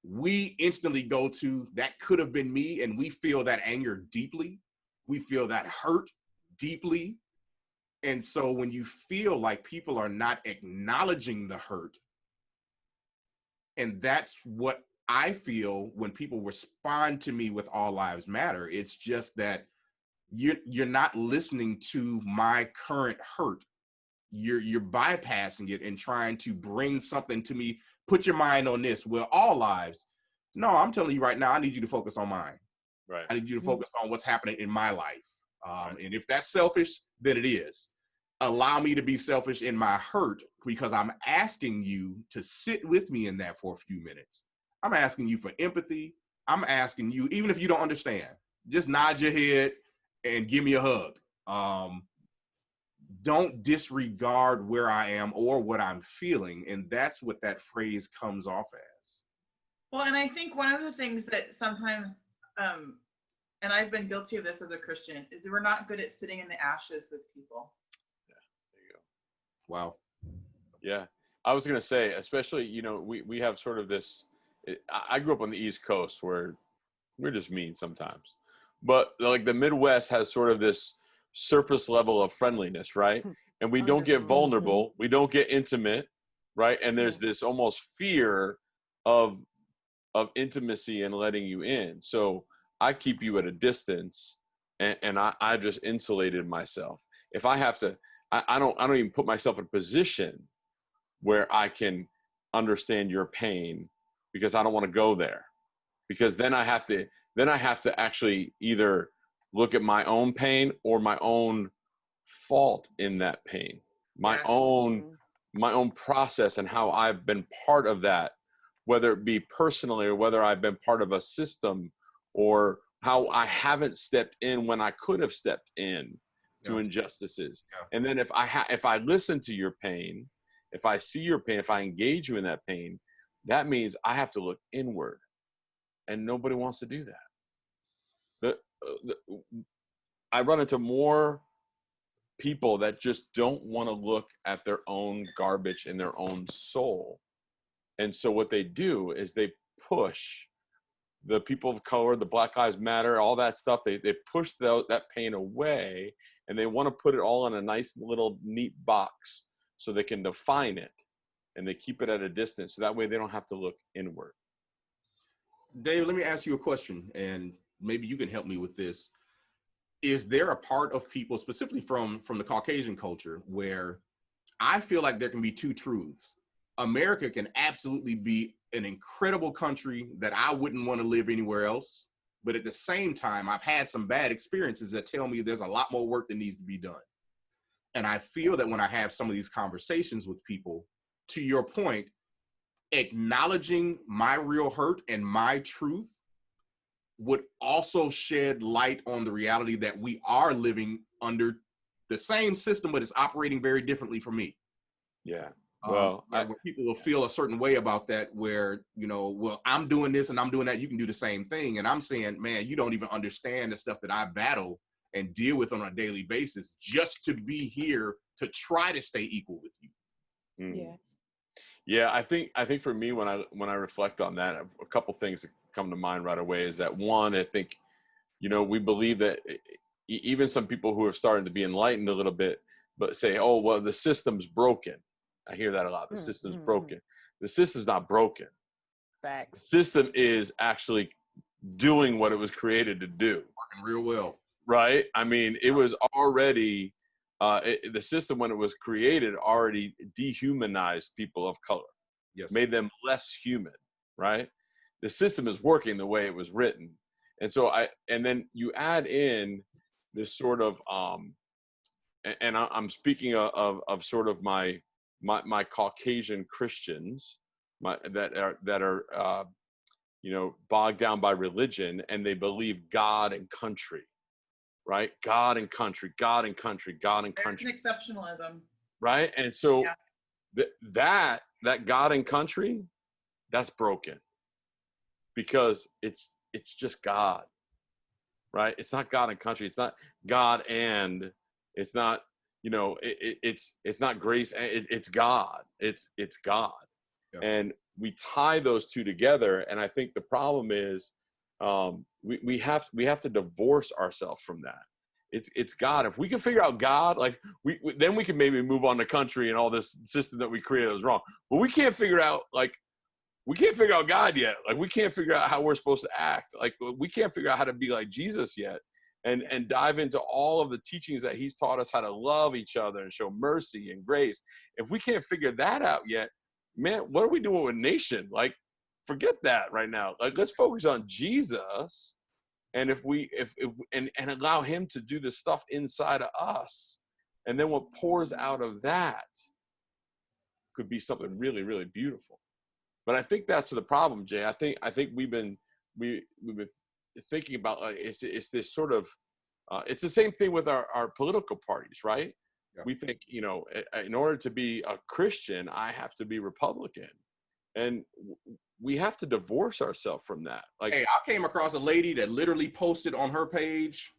we instantly go to, that could have been me, and we feel that anger deeply. We feel that hurt deeply. And so when you feel like people are not acknowledging the hurt, and that's what I feel when people respond to me with All Lives Matter, it's just that you're not listening to my current hurt. You're bypassing it and trying to bring something to me. Put your mind on this. Well, all lives. No, I'm telling you right now, I need you to focus on mine. Right. I need you to focus on what's happening in my life. And if that's selfish, then it is. Allow me to be selfish in my hurt, because I'm asking you to sit with me in that for a few minutes. I'm asking you for empathy. I'm asking you, even if you don't understand, just nod your head and give me a hug. Don't disregard where I am or what I'm feeling. And that's what that phrase comes off as. Well, and I think one of the things that sometimes, and I've been guilty of this as a Christian, is we're not good at sitting in the ashes with people. Yeah, there you go. Wow. Yeah. I was going to say, especially, you know, we have sort of this, I grew up on the East Coast where we're just mean sometimes. But like the Midwest has sort of this surface level of friendliness, right? And we don't get vulnerable, we don't get intimate, right? And there's this almost fear of intimacy and letting you in. So I keep you at a distance, and I just insulated myself. If I have to, I don't even put myself in a position where I can understand your pain, because I don't want to go there, because then I have to actually either look at my own pain or my own fault in that pain, my own process and how I've been part of that, whether it be personally or whether I've been part of a system, or how I haven't stepped in when I could have stepped in to injustices. And then if I listen to your pain, if I see your pain, if I engage you in that pain, that means I have to look inward, and nobody wants to do that. I run into more people that just don't want to look at their own garbage in their own soul. And so what they do is they push the people of color, the Black Lives Matter, all that stuff. They push that pain away, and they want to put it all in a nice little neat box so they can define it, and they keep it at a distance. So that way they don't have to look inward. Dave, let me ask you a question, and maybe you can help me with this. Is there a part of people, specifically from the Caucasian culture, where I feel like there can be two truths? America can absolutely be an incredible country that I wouldn't want to live anywhere else. But at the same time, I've had some bad experiences that tell me there's a lot more work that needs to be done. And I feel that when I have some of these conversations with people, to your point, acknowledging my real hurt and my truth would also shed light on the reality that we are living under the same system, but it's operating very differently for me. Yeah. Well, where people will feel a certain way about that, where, you know, well, I'm doing this and I'm doing that, you can do the same thing. And I'm saying, man, you don't even understand the stuff that I battle and deal with on a daily basis just to be here to try to stay equal with you. Yes. Yeah, I think for me, when I reflect on that, a couple things that come to mind right away is that, one, I think, we believe that even some people who are starting to be enlightened a little bit, but say, oh, well, the system's broken. I hear that a lot. The system's broken. The system's not broken. Facts. The system is actually doing what it was created to do. Working real well. Right? I mean, it was already, the system when it was created already dehumanized people of color. Yes. Made them less human, right? The system is working the way it was written. And so and then you add in this sort of, and I'm speaking of sort of my Caucasian Christians, that are bogged down by religion, and they believe God and country, right? God and country, God and country, God and country. There's an exceptionalism. Right? And so that God and country, that's broken, because it's just God, right? It's not God and country. It's not God, and it's not, it's not grace. It's God. It's God. Yep. And we tie those two together. And I think the problem is, we have to divorce ourselves from that. It's God. If we can figure out God, like then we can maybe move on to country and all this system that we created was wrong. But we can't figure out God yet. Like, we can't figure out how we're supposed to act. Like, we can't figure out how to be like Jesus yet, and dive into all of the teachings that he's taught us, how to love each other and show mercy and grace. If we can't figure that out yet, man, what are we doing with nation? Like, forget that right now. Like, let's focus on Jesus. And if allow him to do the stuff inside of us, and then what pours out of that could be something really, really beautiful. But I think that's the problem, Jay. I think we've been thinking about, it's this sort of, it's the same thing with our political parties, right? Yeah. We think, in order to be a Christian, I have to be Republican, and we have to divorce ourselves from that. Like, hey, I came across a lady that literally posted on her page,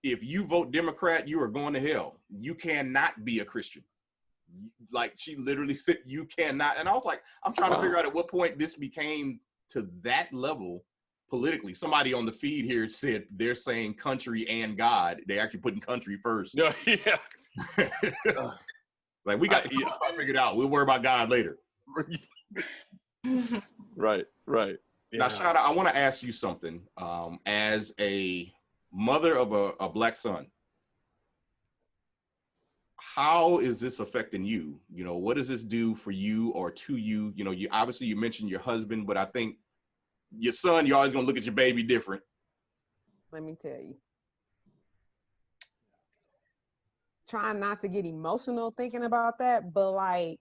if you vote Democrat, you are going to hell. You cannot be a Christian. Like, she literally said, you cannot. And I was like, I'm trying to figure out at what point this became to that level politically. Somebody on the feed here said they're saying country and God. They actually putting country first. Yeah. Like, we got the country figured out. We'll worry about God later. Right. Yeah. Now, Shada, I want to ask you something. As a mother of a Black son, how is this affecting you? What does this do for you or to you? You obviously, you mentioned your husband, but I think your son, you're always going to look at your baby different. Let me tell you. Trying not to get emotional thinking about that, but like,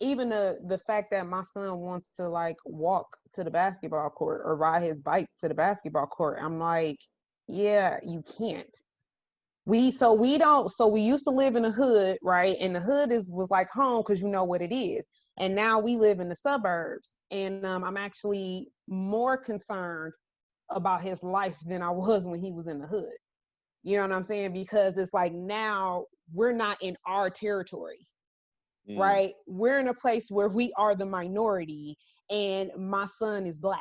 even the fact that my son wants to like walk to the basketball court or ride his bike to the basketball court, I'm like, yeah, you can't. We used to live in the hood, right? And the hood was like home, because you know what it is. And now we live in the suburbs, and I'm actually more concerned about his life than I was when he was in the hood. You know what I'm saying? Because it's like, now we're not in our territory. Right? We're in a place where we are the minority, and my son is Black.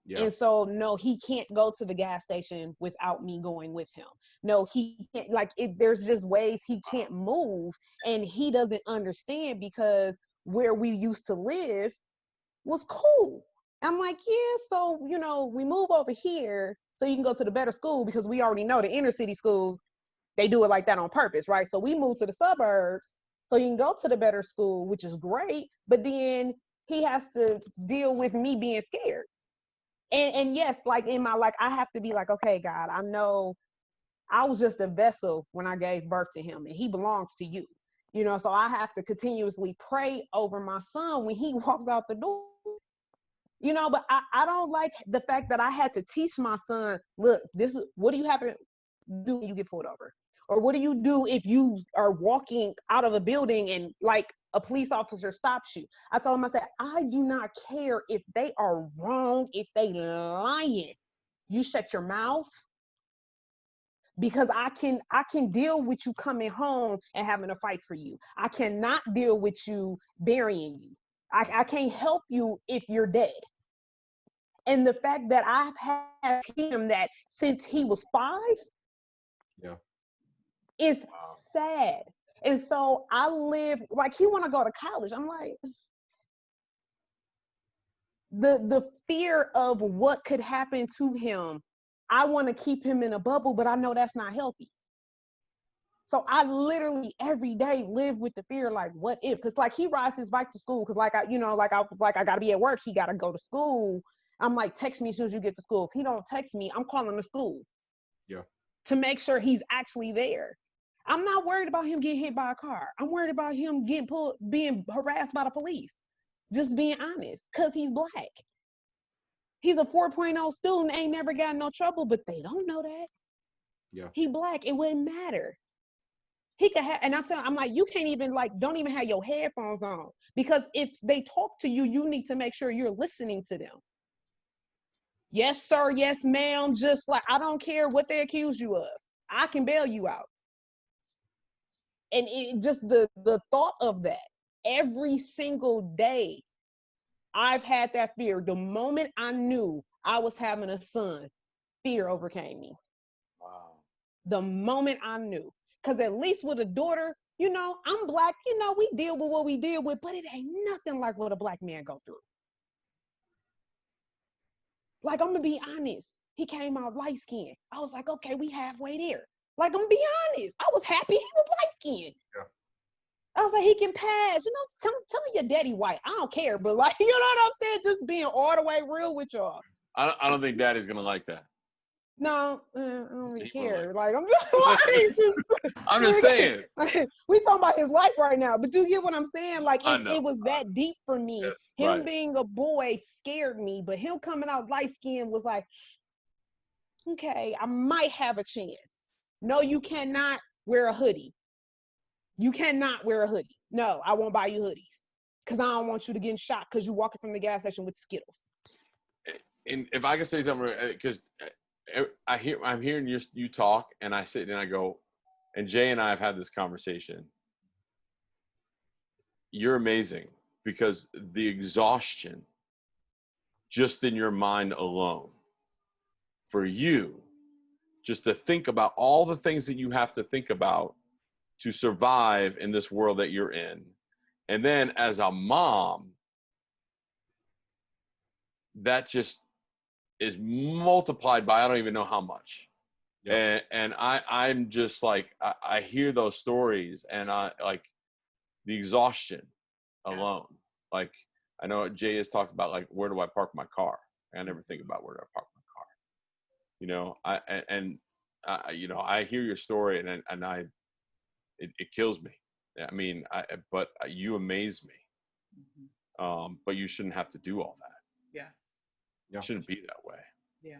Yeah. And so, no, he can't go to the gas station without me going with him. No, he can't, there's just ways he can't move, and he doesn't understand, because where we used to live was cool. I'm like, yeah, so, we move over here so you can go to the better school, because we already know the inner city schools, they do it like that on purpose, right? So we moved to the suburbs so you can go to the better school, which is great, but then he has to deal with me being scared. And yes, like I have to be like, okay, God, I know I was just a vessel when I gave birth to him, and he belongs to you. So I have to continuously pray over my son when he walks out the door. But I don't like the fact that I had to teach my son, look, what do you have to do when you get pulled over? Or what do you do if you are walking out of a building and like a police officer stops you? I told him, I said, I do not care if they are wrong, if they lying. You shut your mouth. because I can deal with you coming home and having a fight for you. I cannot deal with you burying you. I can't help you if you're dead. And the fact that I've had him that since he was 5, Yeah. is Wow. sad. And so I live like he want to go to college. I'm like, the fear of what could happen to him. I want to keep him in a bubble, but I know that's not healthy. So I literally every day live with the fear, like, what if? Because like he rides his bike to school, because like I was like, I gotta be at work, he gotta go to school. I'm like, text me as soon as you get to school. If he don't text me, I'm calling the school. Yeah. To make sure he's actually there. I'm not worried about him getting hit by a car. I'm worried about him being harassed by the police. Just being honest, because he's Black. He's a 4.0 student, ain't never got no trouble, but they don't know that. Yeah. He Black, it wouldn't matter. He could have, and I'm like, you can't even don't even have your headphones on, because if they talk to you, you need to make sure you're listening to them. Yes, sir. Yes, ma'am. Just like, I don't care what they accuse you of. I can bail you out. And it just the thought of that every single day, I've had that fear. The moment I knew I was having a son, fear overcame me. Wow. The moment I knew, because at least with a daughter, I'm Black, we deal with what we deal with, but it ain't nothing like what a Black man go through. Like, I'm gonna be honest, he came out light skinned. I was like, okay, we halfway there. Like, I'm gonna be honest, I was happy he was light skinned. Yeah. I was like, he can pass. Tell me your daddy white. I don't care, but like, you know what I'm saying? Just being all the way real with y'all. I don't think Daddy's gonna like that. No, I don't really He care. won't Like, I'm just like, I'm just saying. we talking about his life right now, but you get what I'm saying? Like, I know. it was that deep for me. Yes, Him right. being a boy scared me, but him coming out light skinned was like, okay, I might have a chance. No, you cannot wear a hoodie. You cannot wear a hoodie. No, I won't buy you hoodies, because I don't want you to get shot because you walking from the gas station with Skittles. And if I can say something, because I'm hearing you talk, and I sit and I go, and Jay and I have had this conversation. You're amazing, because the exhaustion just in your mind alone for you, just to think about all the things that you have to think about to survive in this world that you're in. And then as a mom, that just is multiplied by I don't even know how much. Yeah. And I'm just like, I hear those stories, and I like the exhaustion alone. Like, I know Jay has talked about, like, where do I park my car? I never think about where do I park my car. I hear your story, and it kills me. I mean, but you amaze me. But you shouldn't have to do all that. Yeah. It shouldn't be that way. Yeah.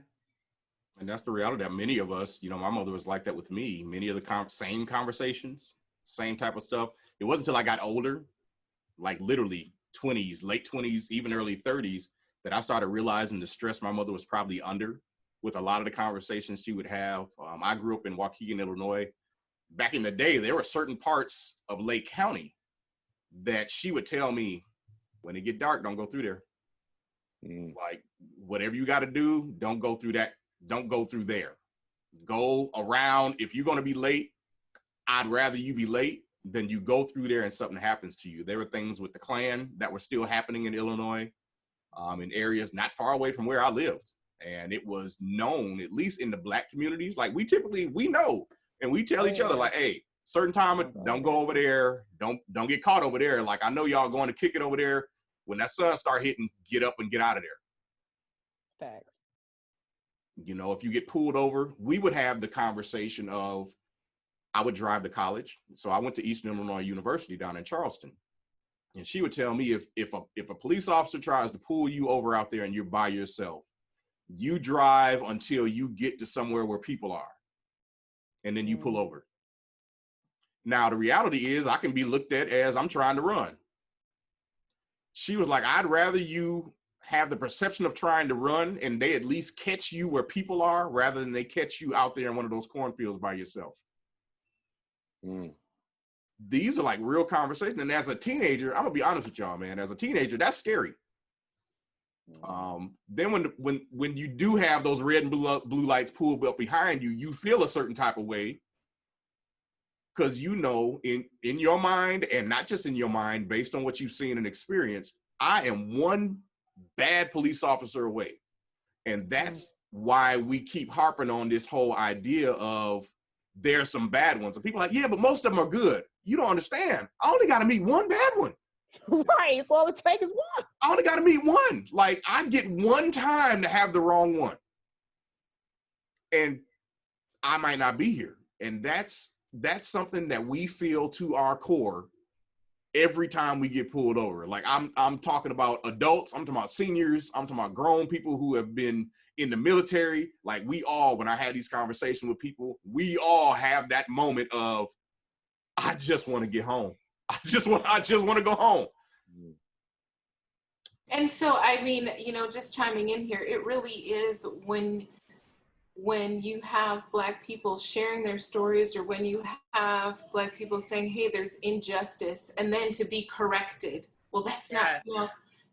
And that's the reality that many of us, my mother was like that with me. Many of the same conversations, same type of stuff. It wasn't until I got older, like literally 20s, late 20s, even early 30s, that I started realizing the stress my mother was probably under with a lot of the conversations she would have. I grew up in Waukegan, Illinois. Back in the day, there were certain parts of Lake County that she would tell me, when it get dark, don't go through there. Like, whatever you got to do, don't go through that. Don't go through there. Go around. If you're going to be late, I'd rather you be late than you go through there and something happens to you. There were things with the Klan that were still happening in Illinois, in areas not far away from where I lived. And it was known, at least in the Black communities, like we know, and we tell each other, like, hey, certain time, don't go over there. Don't get caught over there. Like, I know y'all going to kick it over there. When that sun start hitting, get up and get out of there. Facts. If you get pulled over, we would have the conversation of, I would drive to college. So I went to Eastern Illinois University down in Charleston. And she would tell me, if a police officer tries to pull you over out there and you're by yourself, you drive until you get to somewhere where people are. And then you pull over. Now, the reality is I can be looked at as I'm trying to run. She was like, I'd rather you have the perception of trying to run, and they at least catch you where people are rather than they catch you out there in one of those cornfields by yourself. These are like real conversations. And as a teenager, I'm gonna be honest with y'all, man, as a teenager, that's scary. Then when you do have those red and blue lights pulled up behind you, you feel a certain type of way. Because you know, in your mind, and not just in your mind, based on what you've seen and experienced, I am one bad police officer away. And that's why we keep harping on this whole idea of there's some bad ones. And people are like, yeah, but most of them are good. You don't understand. I only got to meet one bad one. Right. It's all it takes is one. I only got to meet one. Like, I get one time to have the wrong one. And I might not be here. And that's something that we feel to our core every time we get pulled over. Like, I'm talking about adults, I'm talking about seniors, I'm talking about grown people who have been in the military. Like, we all, when I had these conversations with people, we all have that moment of, I just want to get home. I just want to go home. And so, I mean, you know, just chiming in here, it really is when you have Black people sharing their stories, or when you have Black people saying, hey, there's injustice, and then to be corrected. Well, that's not, you know,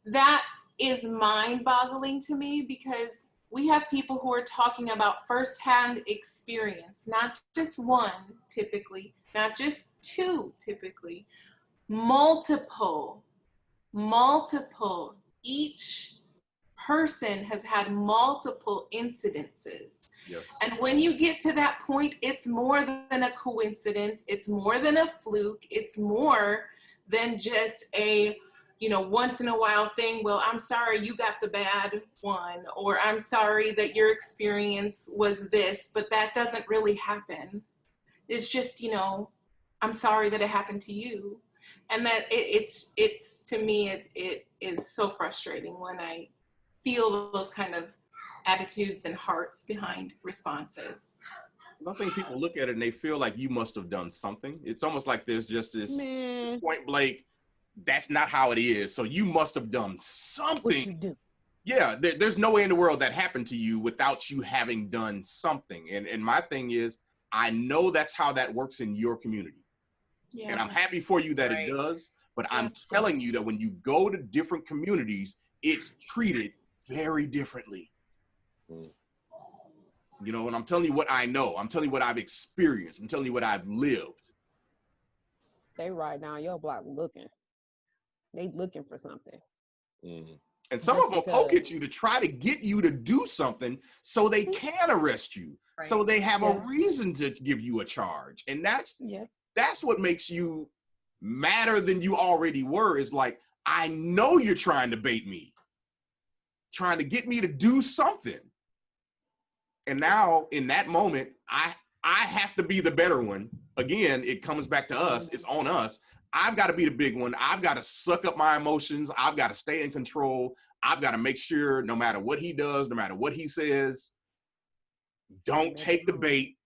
that is mind-boggling to me, because we have people who are talking about firsthand experience, not just one typically, not just two typically, multiple. Each person has had multiple incidences. Yes. And when you get to that point, it's more than a coincidence. It's more than a fluke. It's more than just a, you know, once in a while thing. Well, I'm sorry you got the bad one, or I'm sorry that your experience was this, but that doesn't really happen. It's just, you know, I'm sorry that it happened to you. And that it's to me, it is so frustrating when I feel those kind of attitudes and hearts behind responses. I think people look at it and they feel like you must have done something. It's almost like there's just this point blank, that's not how it is. So you must have done something. What you do? Yeah, there's no way in the world that happened to you without you having done something. And my thing is, I know that's how that works in your community. Yeah. And I'm happy for you that it does, but I'm telling you that when you go to different communities, it's treated very differently. You know, and I'm telling you what I know. I'm telling you what I've experienced. I'm telling you what I've lived. They right now, your block looking. They looking for something. And some of them poke at you to try to get you to do something so they can arrest you. Right. So they have a reason to give you a charge. And that's what makes you madder than you already were. Is like, I know you're trying to bait me, trying to get me to do something. And now in that moment, I have to be the better one. Again, it comes back to us. It's on us. I've got to be the big one. I've got to suck up my emotions. I've got to stay in control. I've got to make sure no matter what he does, no matter what he says, don't take the bait.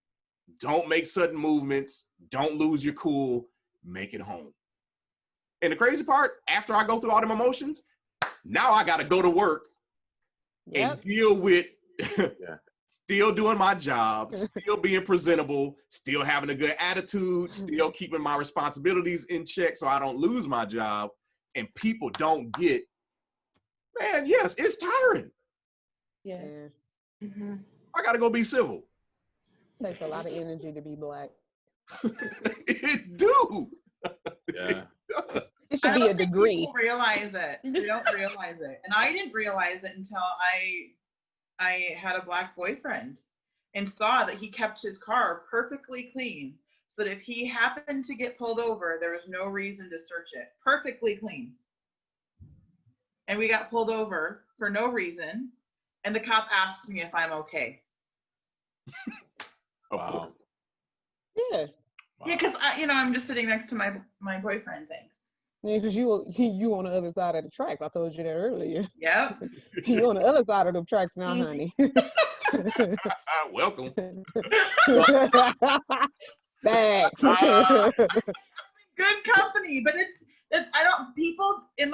Don't make sudden movements. Don't lose your cool. Make it home. And the crazy part, after I go through all them emotions, now I got to go to work and deal with still doing my job, still being presentable, still having a good attitude, still keeping my responsibilities in check so I don't lose my job. And people don't get, man, yes, it's tiring. Yes. I got to go be civil. Takes a lot of energy to be Black. It do. Yeah. It should be a degree. People realize it. They don't realize it. And I didn't realize it until I had a Black boyfriend and saw that he kept his car perfectly clean, so that if he happened to get pulled over, there was no reason to search it. Perfectly clean. And we got pulled over for no reason, and the cop asked me if I'm okay. Wow. Yeah. Yeah, because I'm just sitting next to my boyfriend. Thanks. Yeah, because you on the other side of the tracks. I told you that earlier. Yep. You on the other side of the tracks now, honey. Welcome. Thanks. Good company, but it's I don't people in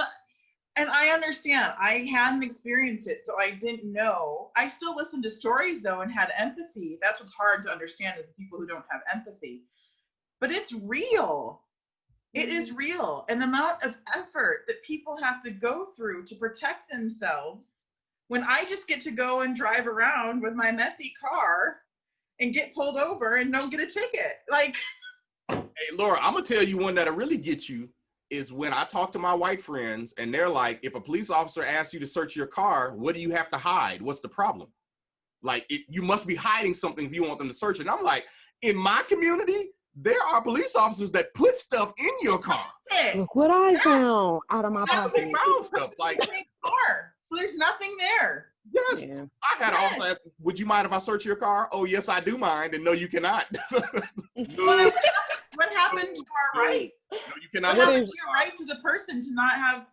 And I understand. I hadn't experienced it, so I didn't know. I still listened to stories though and had empathy. That's what's hard to understand is the people who don't have empathy. But it's real. It is real. And the amount of effort that people have to go through to protect themselves when I just get to go and drive around with my messy car and get pulled over and don't get a ticket. Like, hey, Laura, I'm going to tell you one that'll really get you is when I talk to my white friends and they're like, if a police officer asks you to search your car, what do you have to hide? What's the problem? Like, you must be hiding something if you want them to search it. And I'm like, in my community, there are police officers that put stuff in your car. Look what I found out of my That's pocket. they found stuff. Like, car. So there's nothing there. yes, Yeah. I had an officer ask, would you mind if I search your car? Oh, yes, I do mind. And no, you cannot. No, What happened to our right? no, you cannot. What happened to your rights as a person to not have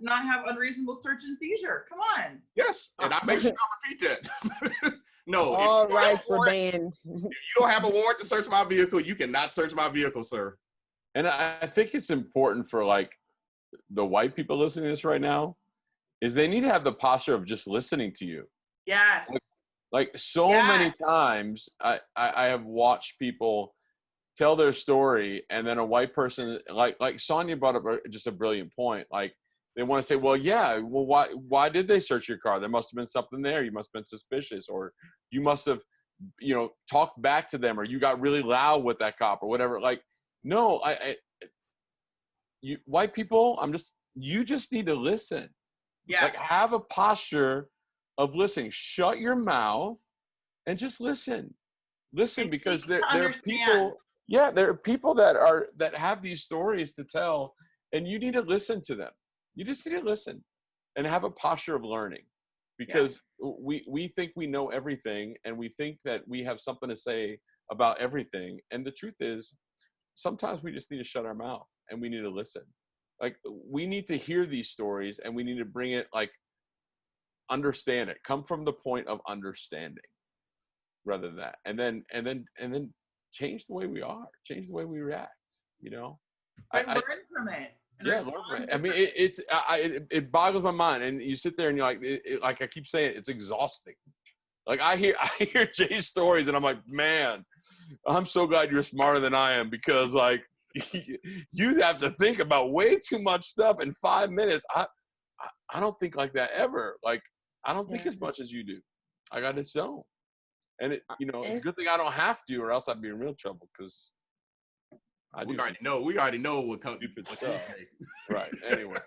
not have unreasonable search and seizure? Come on. Yes, and I make sure I repeat that. No, All if you don't have rights a were warrant- banned. if you don't have a warrant to search my vehicle, you cannot search my vehicle, sir. And I think it's important for like the white people listening to this right now is they need to have the posture of just listening to you. Yes. Like so many times I have watched people tell their story and then a white person like Sonia brought up just a brilliant point. Like they want to say, well, yeah, well, why did they search your car? There must have been something there. You must have been suspicious, or you must have, talked back to them, or you got really loud with that cop or whatever. Like, no, you white people, you just need to listen. Yeah. Like have a posture of listening. Shut your mouth and just listen. Listen, because there are people. Yeah, there are people that have these stories to tell, and you need to listen to them. You just need to listen and have a posture of learning, because we think we know everything, and we think that we have something to say about everything. And the truth is, sometimes we just need to shut our mouth and we need to listen. Like we need to hear these stories, and we need to bring it, like, understand it, come from the point of understanding rather than that. And then change the way we are, change the way we react, But learn from it. Yeah, learn from it. I mean, it boggles my mind. And you sit there and you're like, like I keep saying, it's exhausting. Like I hear Jay's stories and I'm like, man, I'm so glad you're smarter than I am, because like you have to think about way too much stuff in 5 minutes. I don't think like that ever. Like I don't think as much as you do. I got its own. And it's a good thing I don't have to, or else I'd be in real trouble, because we already know what comes stupid stuff. Right. Anyway.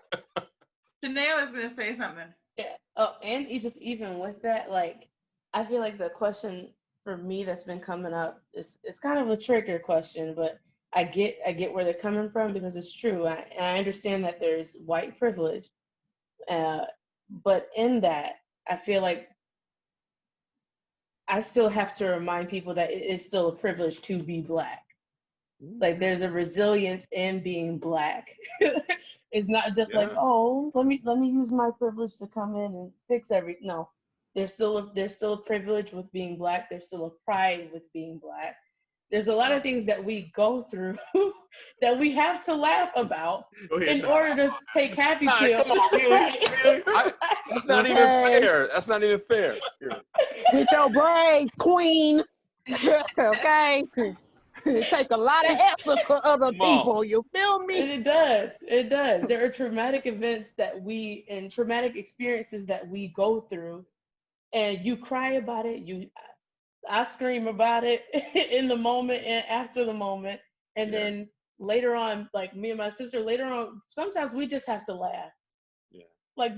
Shanae was gonna say something. Yeah. Oh, and even with that, like I feel like the question for me that's been coming up is kind of a trigger question, but I get where they're coming from, because it's true. I understand that there's white privilege, but in that, I feel like I still have to remind people that it is still a privilege to be Black. Like there's a resilience in being Black. It's not just like, oh, let me use my privilege to come in and fix everything. No, there's still a privilege with being Black. There's still a pride with being Black. There's a lot of things that we go through that we have to laugh about in order to take happy pills. Come on, really? That's not even fair. That's not even fair. Get your braids, queen. Okay. It takes a lot of effort for other people. You feel me? And it does. There are traumatic events and traumatic experiences that we go through, and you cry about it. I scream about it in the moment and after the moment. And then later on, like me and my sister, later on, sometimes we just have to laugh. Yeah. Like,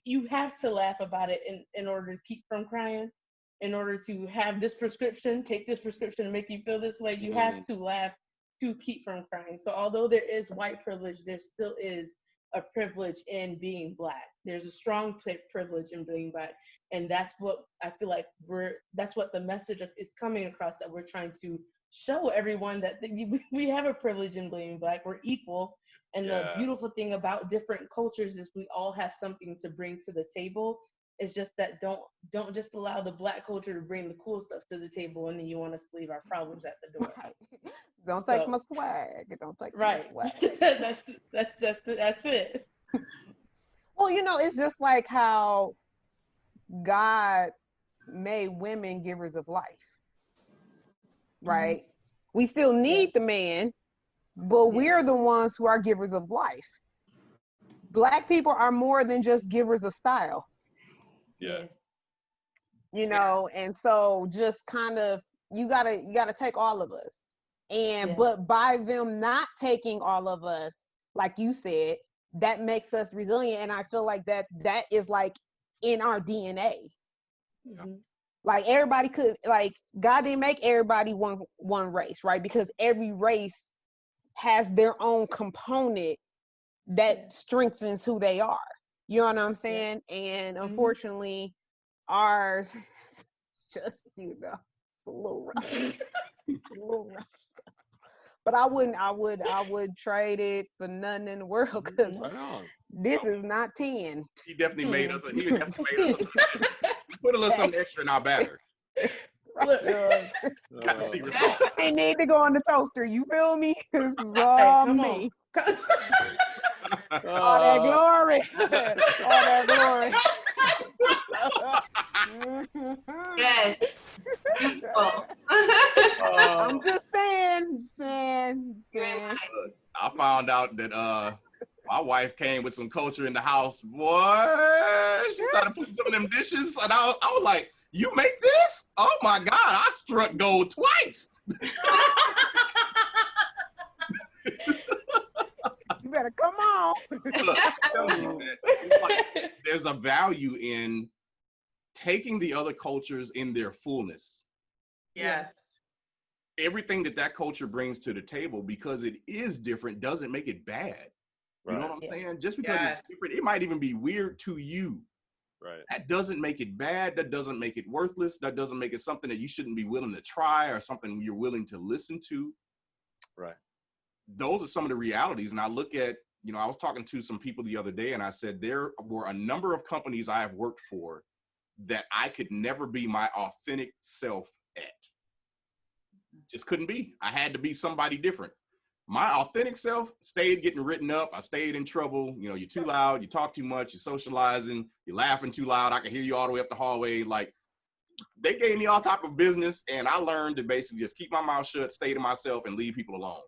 you have to laugh about it in order to keep from crying, in order to have this prescription, take this prescription and make you feel this way. You have to laugh to keep from crying. So although there is white privilege, there still is a privilege in being Black. There's a strong privilege in being Black. And that's what I feel like that's what the message is coming across, that we're trying to show everyone, that we have a privilege in being Black. We're equal. And the beautiful thing about different cultures is we all have something to bring to the table. It's just that don't just allow the Black culture to bring the cool stuff to the table, and then you want us to leave our problems at the door. Right. Don't take my swag. Don't take my swag. That's it. Well, it's just like how God made women givers of life, right? We still need the man, but we're the ones who are givers of life. Black people are more than just givers of style. Yes. And so just kind of you gotta take all of us. But by them not taking all of us, like you said, that makes us resilient. And I feel like that is like in our DNA. Like everybody God didn't make everybody one race, right? Because every race has their own component that strengthens who they are. You know what I'm saying? And unfortunately, ours is just, it's a little rough. It's a little rough. But I would trade it for nothing in the world, because this is not 10. He definitely made us. He definitely made us. Put a little something extra in our batter. Right. Got the secret sauce. They need to go on the toaster. You feel me? This is all me. All that glory. All that glory. Yes. Beautiful. I'm just saying. I found out that my wife came with some culture in the house. Boy, she started putting some of them dishes, and I was like, "You make this? Oh my God! I struck gold twice." You better come on. Look, there's a value in taking the other cultures in their fullness. Yes. Everything that culture brings to the table, because it is different, doesn't make it bad. You know what I'm saying? Just because it's different, it might even be weird to you. Right. That doesn't make it bad. That doesn't make it worthless. That doesn't make it something that you shouldn't be willing to try, or something you're willing to listen to. Right. Those are some of the realities. And I look at, I was talking to some people the other day, and I said there were a number of companies I have worked for that I could never be my authentic self at. Just couldn't be. I had to be somebody different. My authentic self stayed getting written up. I stayed in trouble. You're too loud. You talk too much. You're socializing. You're laughing too loud. I can hear you all the way up the hallway. Like, they gave me all type of business, and I learned to basically just keep my mouth shut, stay to myself, and leave people alone.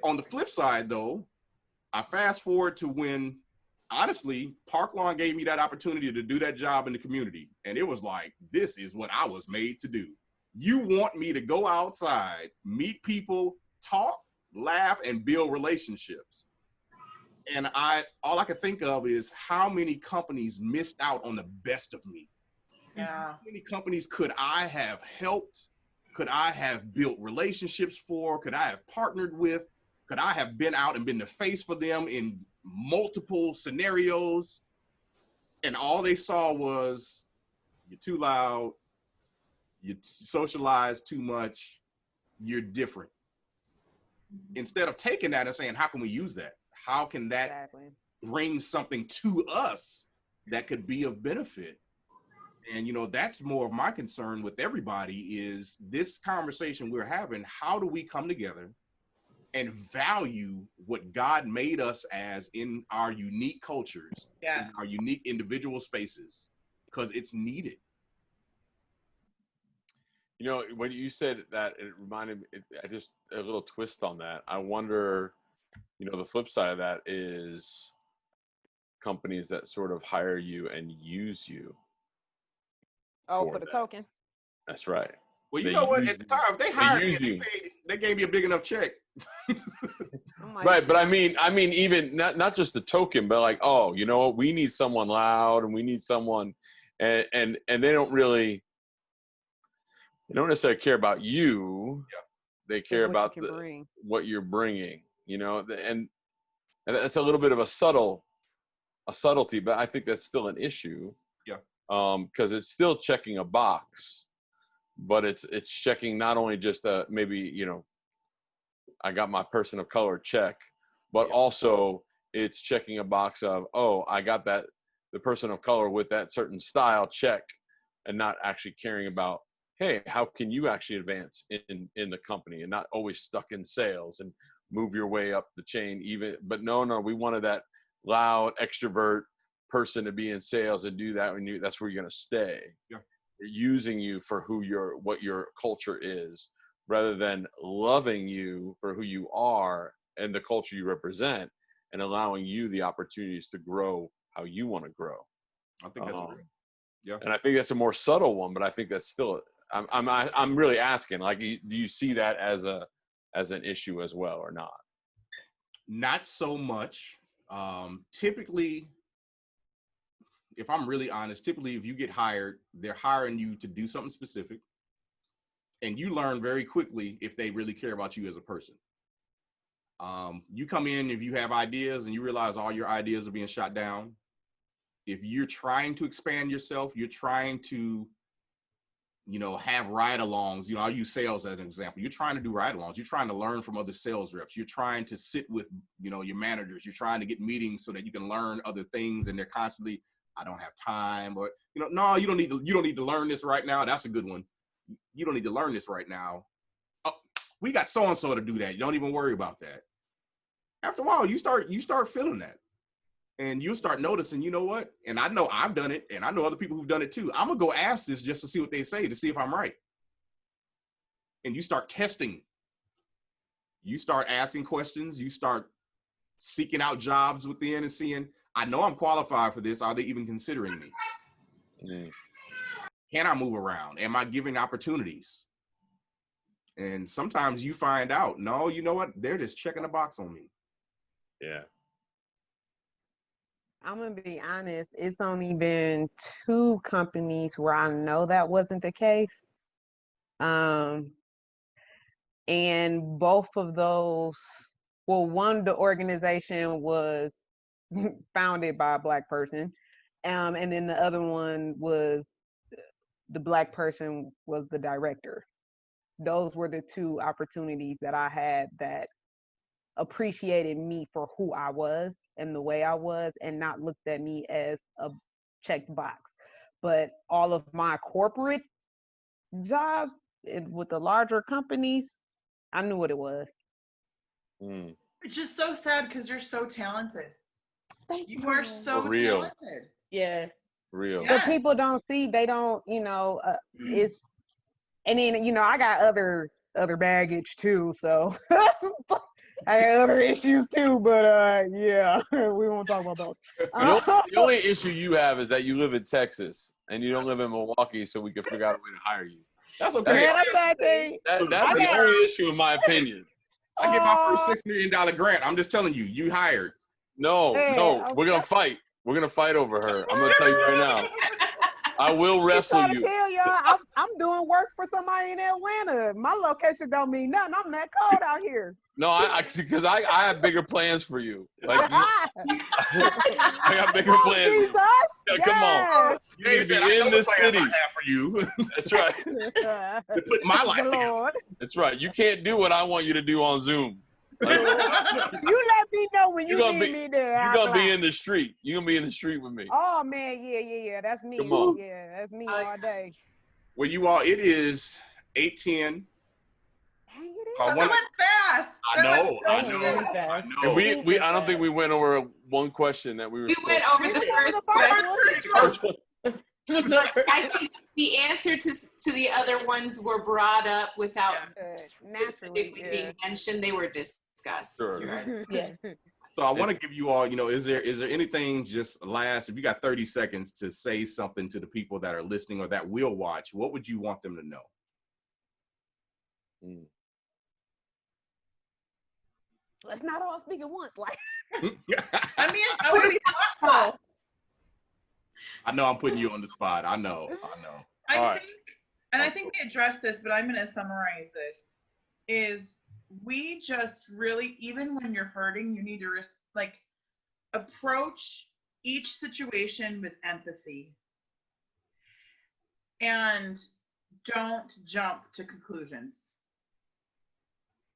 On the flip side, though, I fast forward to when, honestly, Park Lawn gave me that opportunity to do that job in the community. And it was like, this is what I was made to do. You want me to go outside, meet people, talk, laugh, and build relationships. And all I could think of is how many companies missed out on the best of me. Yeah. How many companies could I have helped? Could I have built relationships for? Could I have partnered with? Could I have been out and been the face for them in multiple scenarios? And all they saw was, you're too loud, you socialize too much, you're different. Instead of taking that and saying, how can we use that? How can that bring something to us that could be of benefit? And, that's more of my concern with everybody, is this conversation we're having. How do we come together and value what God made us as in our unique cultures, in our unique individual spaces, because it's needed. When you said that, it reminded me, just a little twist on that. I wonder, the flip side of that is companies that sort of hire you and use you. Oh, for the token. That's right. Well, you know what? At the time, if they hired me, they gave me a big enough check. Right, but I mean, even not just the token, but like, oh, you know what? We need someone loud, and we need someone, and they don't necessarily care about you. Yeah. They care about what you're bringing, and that's a little bit of a subtlety, but I think that's still an issue. Yeah. Because it's still checking a box, but it's checking not only just maybe, I got my person of color check, but also it's checking a box of, oh, I got the person of color with that certain style check, and not actually caring about, hey, how can you actually advance in the company and not always stuck in sales and move your way up the chain even. But no, we wanted loud extrovert person to be in sales and do that, that's where you're going to stay. Yeah. They're using you for what your culture is, rather than loving you for who you are and the culture you represent, and allowing you the opportunities to grow how you want to grow. I think that's real. Yeah. And I think that's a more subtle one, but I think that's still, I'm really asking, like, do you see that as an issue as well, or not? Not so much. Typically, if I'm really honest, typically if you get hired, they're hiring you to do something specific, and you learn very quickly if they really care about you as a person. You come in, if you have ideas and you realize all your ideas are being shot down, if you're trying to expand yourself, you're trying to, have ride-alongs, I'll use sales as an example. You're trying to do ride-alongs. You're trying to learn from other sales reps. You're trying to sit with, your managers. You're trying to get meetings so that you can learn other things, and they're constantly, I don't have time, or, no, you don't need to learn this right now. That's a good one. You don't need to learn this right now. Oh, we got so-and-so to do that. You don't even worry about that. After a while, you start feeling that. And you'll start noticing, you know what? And I know I've done it, and I know other people who've done it too. I'm going to go ask this just to see what they say, to see if I'm right. And you start testing. You start asking questions. You start seeking out jobs within and seeing, I know I'm qualified for this. Are they even considering me? Mm. Can I move around? Am I giving opportunities? And sometimes you find out, no, you know what? They're just checking a box on me. Yeah. I'm going to be honest, it's only been 2 companies where I know that wasn't the case. And both of those, one, the organization was founded by a Black person. And then the other one was the Black person was the director. Those were the 2 opportunities that I had that appreciated me for who I was and the way I was, and not looked at me as a checked box. But all of my corporate jobs with the larger companies, I knew what it was. Mm. It's just so sad because you're so talented. Thank you. You are so For real. talented. Yes. Real. Yeah. But people don't see, they don't, it's, and then, I got other baggage too, so I got other issues too, but yeah, we won't talk about those. The only issue you have is that you live in Texas and you don't live in Milwaukee, so we can figure out a way to hire you. That's okay. Man, that's that thing. That's the only issue, in my opinion. I get my first $6 million grant. I'm just telling you, you hired. No, we're gonna fight. We're gonna fight over her. I'm gonna tell you right now. I will wrestle you. Tell y'all, I'm doing work for somebody in Atlanta. My location don't mean nothing. I'm that cold out here. No, because I have bigger plans for you. Like I got bigger plans. Jesus, Yeah, come on. You need to be in this city. I have for you. That's right. To put my life together. That's right. You can't do what I want you to do on Zoom. Like, You let me know when you need me there. You're gonna be in the street. You're gonna be in the street with me. Oh man, yeah. That's me. Come on. Yeah, that's me all day. Well, you all, it is 8:10. That went fast. I know. And we I don't think we went over one question that we were. We went over the first question. I think the answer to the other ones were brought up without specifically being mentioned. They were discussed. Sure. Yeah. So I want to give you all, is there anything, just last, if you got 30 seconds to say something to the people that are listening or that will watch, what would you want them to know? Let's not all speak at once. Like, I mean, I want to be thoughtful. I know I'm putting you on the spot. I know. I think we addressed this, but I'm going to summarize this. Is we just really, even when you're hurting, you need to approach each situation with empathy, and don't jump to conclusions.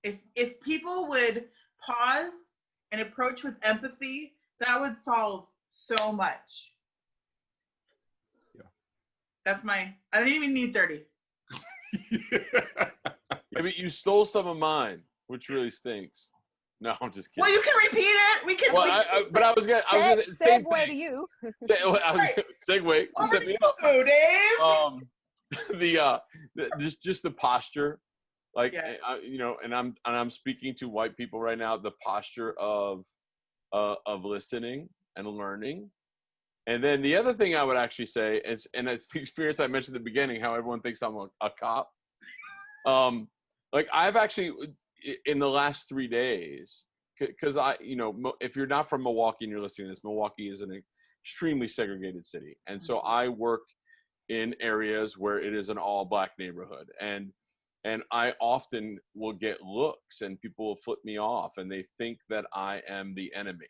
If people would pause and approach with empathy, that would solve so much. That's I didn't even need 30. Yeah, but you stole some of mine, which really stinks. No, I'm just Well, kidding. you can repeat it. We can. Well, but I was gonna same segue to thing. you. Segue. You set me up. Oh, Dave. Just the posture, like Yeah. you know, and I'm speaking to white people right now. The posture of listening and learning. And then the other thing I would actually say is, and it's the experience I mentioned at the beginning, how everyone thinks I'm a cop. Like I've actually, in the last 3 days, because if you're not from Milwaukee and you're listening to this, Milwaukee is an extremely segregated city. And so I work in areas where it is an all Black neighborhood. And I often will get looks and people will flip me off and they think that I am the enemy.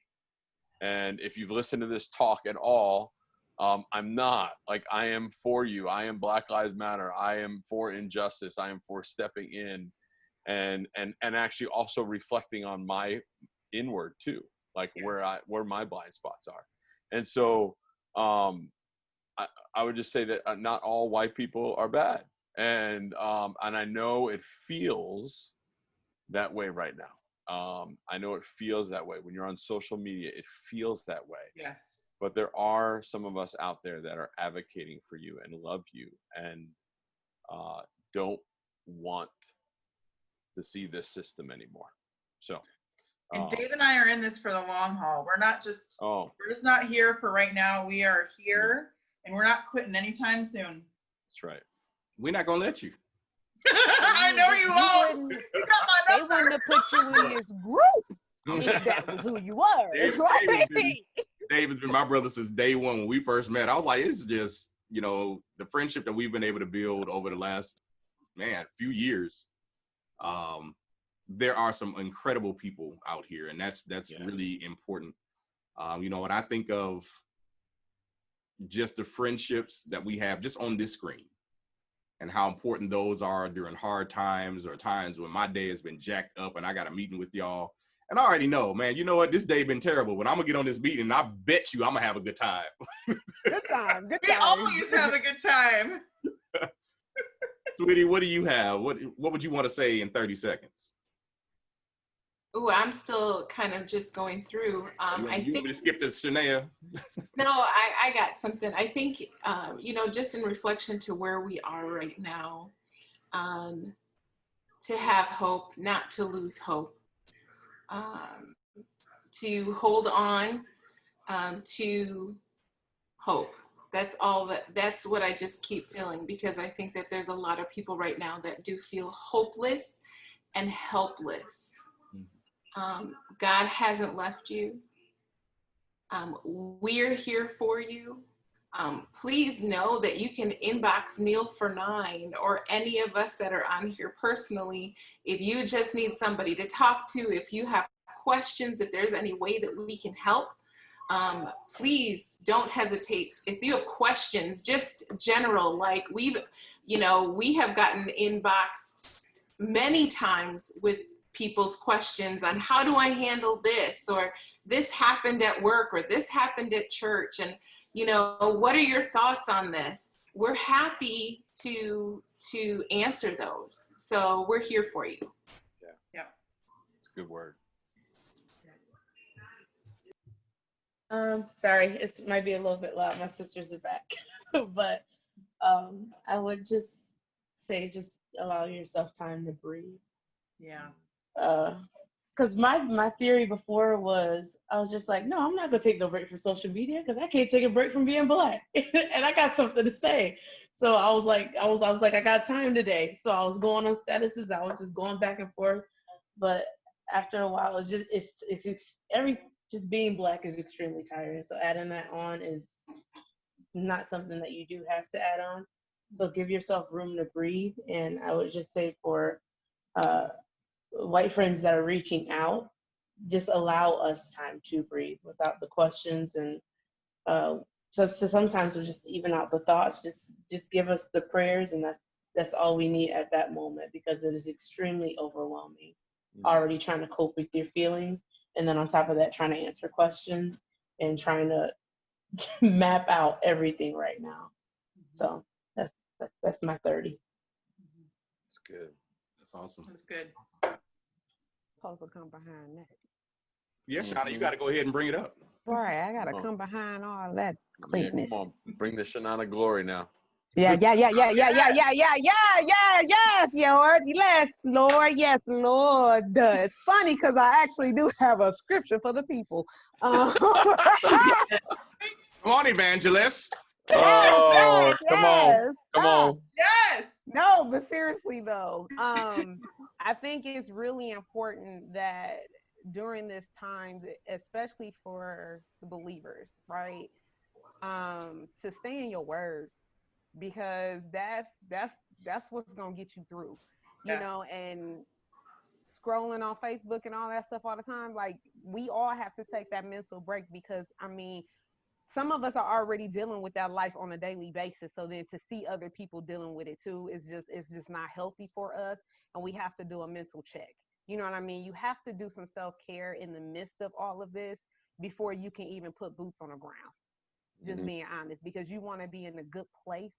And if you've listened to this talk at all, I'm not. Like, I am for you. I am Black Lives Matter. I am for injustice. I am for stepping in and actually also reflecting on my inward too, like where my blind spots are. And so I would just say that not all white people are bad. And I know it feels that way right now. I know it feels that way when you're on social media. It feels that way. Yes. But there are some of us out there that are advocating for you and love you and don't want to see this system anymore. So. And Dave and I are in this for the long haul. We're just not here for right now. We are here, and we're not quitting anytime soon. That's right. We're not gonna let you. I know you won't. You got my number. They wouldn't have put you in this group if that was who you were. Dave has been my brother since day one when we first met. I was like, it's just, the friendship that we've been able to build over the last, few years. There are some incredible people out here, and that's really important. When I think of just the friendships that we have just on this screen and how important those are during hard times or times when my day has been jacked up and I got a meeting with y'all. And I already know, man, you know what? This day been terrible, but I'm going to get on this meeting and I bet you I'm going to have a good time. Good time. We always have a good time. Sweetie, what do you have? What would you want to say in 30 seconds? Oh, I'm still kind of just going through. You want me to skip this, Shania? No, I got something. I think, just in reflection to where we are right now, to have hope, not to lose hope, to hold on to hope. That's what I just keep feeling, because I think that there's a lot of people right now that do feel hopeless and helpless. God hasn't left you. We're here for you. Please know that you can inbox Neil for 9 or any of us that are on here personally. If you just need somebody to talk to, if you have questions, if there's any way that we can help, please don't hesitate. If you have questions, just general, like we have gotten inboxed many times with people's questions on how do I handle this, or this happened at work, or this happened at church, and what are your thoughts on this? We're happy to answer those, so we're here for you. Yeah. It's a good word. Sorry, it might be a little bit loud. My sisters are back. But I would just say, just allow yourself time to breathe. Yeah. Because my theory before was, I was just like, no, I'm not gonna take no break from social media because I can't take a break from being Black, and I got something to say. So I was like, I got time today. So I was going on statuses. I was just going back and forth. But after a while, just being Black is extremely tiring. So adding that on is not something that you do have to add on. So give yourself room to breathe. And I would just say for white friends that are reaching out, just allow us time to breathe without the questions. And so sometimes we'll just even out the thoughts, just give us the prayers, and that's all we need at that moment, because it is extremely overwhelming already trying to cope with your feelings, and then on top of that trying to answer questions and trying to map out everything right now. So that's my 30. It's good. That's awesome. That's good. supposed to come behind that? Yeah, Shauna, you got to go ahead and bring it up. Right, I gotta Oh. come behind all that Yeah, greatness. come on, bring the Shanana glory now. Yes, Lord, yes, Lord. It's funny because I actually do have a scripture for the people. Yes. Come on, evangelist. Oh, come on, yes. come on. Yes. No, but seriously though, I think it's really important that during this time, especially for the believers, right, to stay in your word, because that's what's gonna get you through, you Yeah. know. And scrolling on Facebook and all that stuff all the time, like we all have to take that mental break, because I mean, some of us are already dealing with that life on a daily basis. So then to see other people dealing with it too is just not healthy for us. And we have to do a mental check. You know what I mean? You have to do some self-care in the midst of all of this before you can even put boots on the ground. Just being honest, because you want to be in a good place.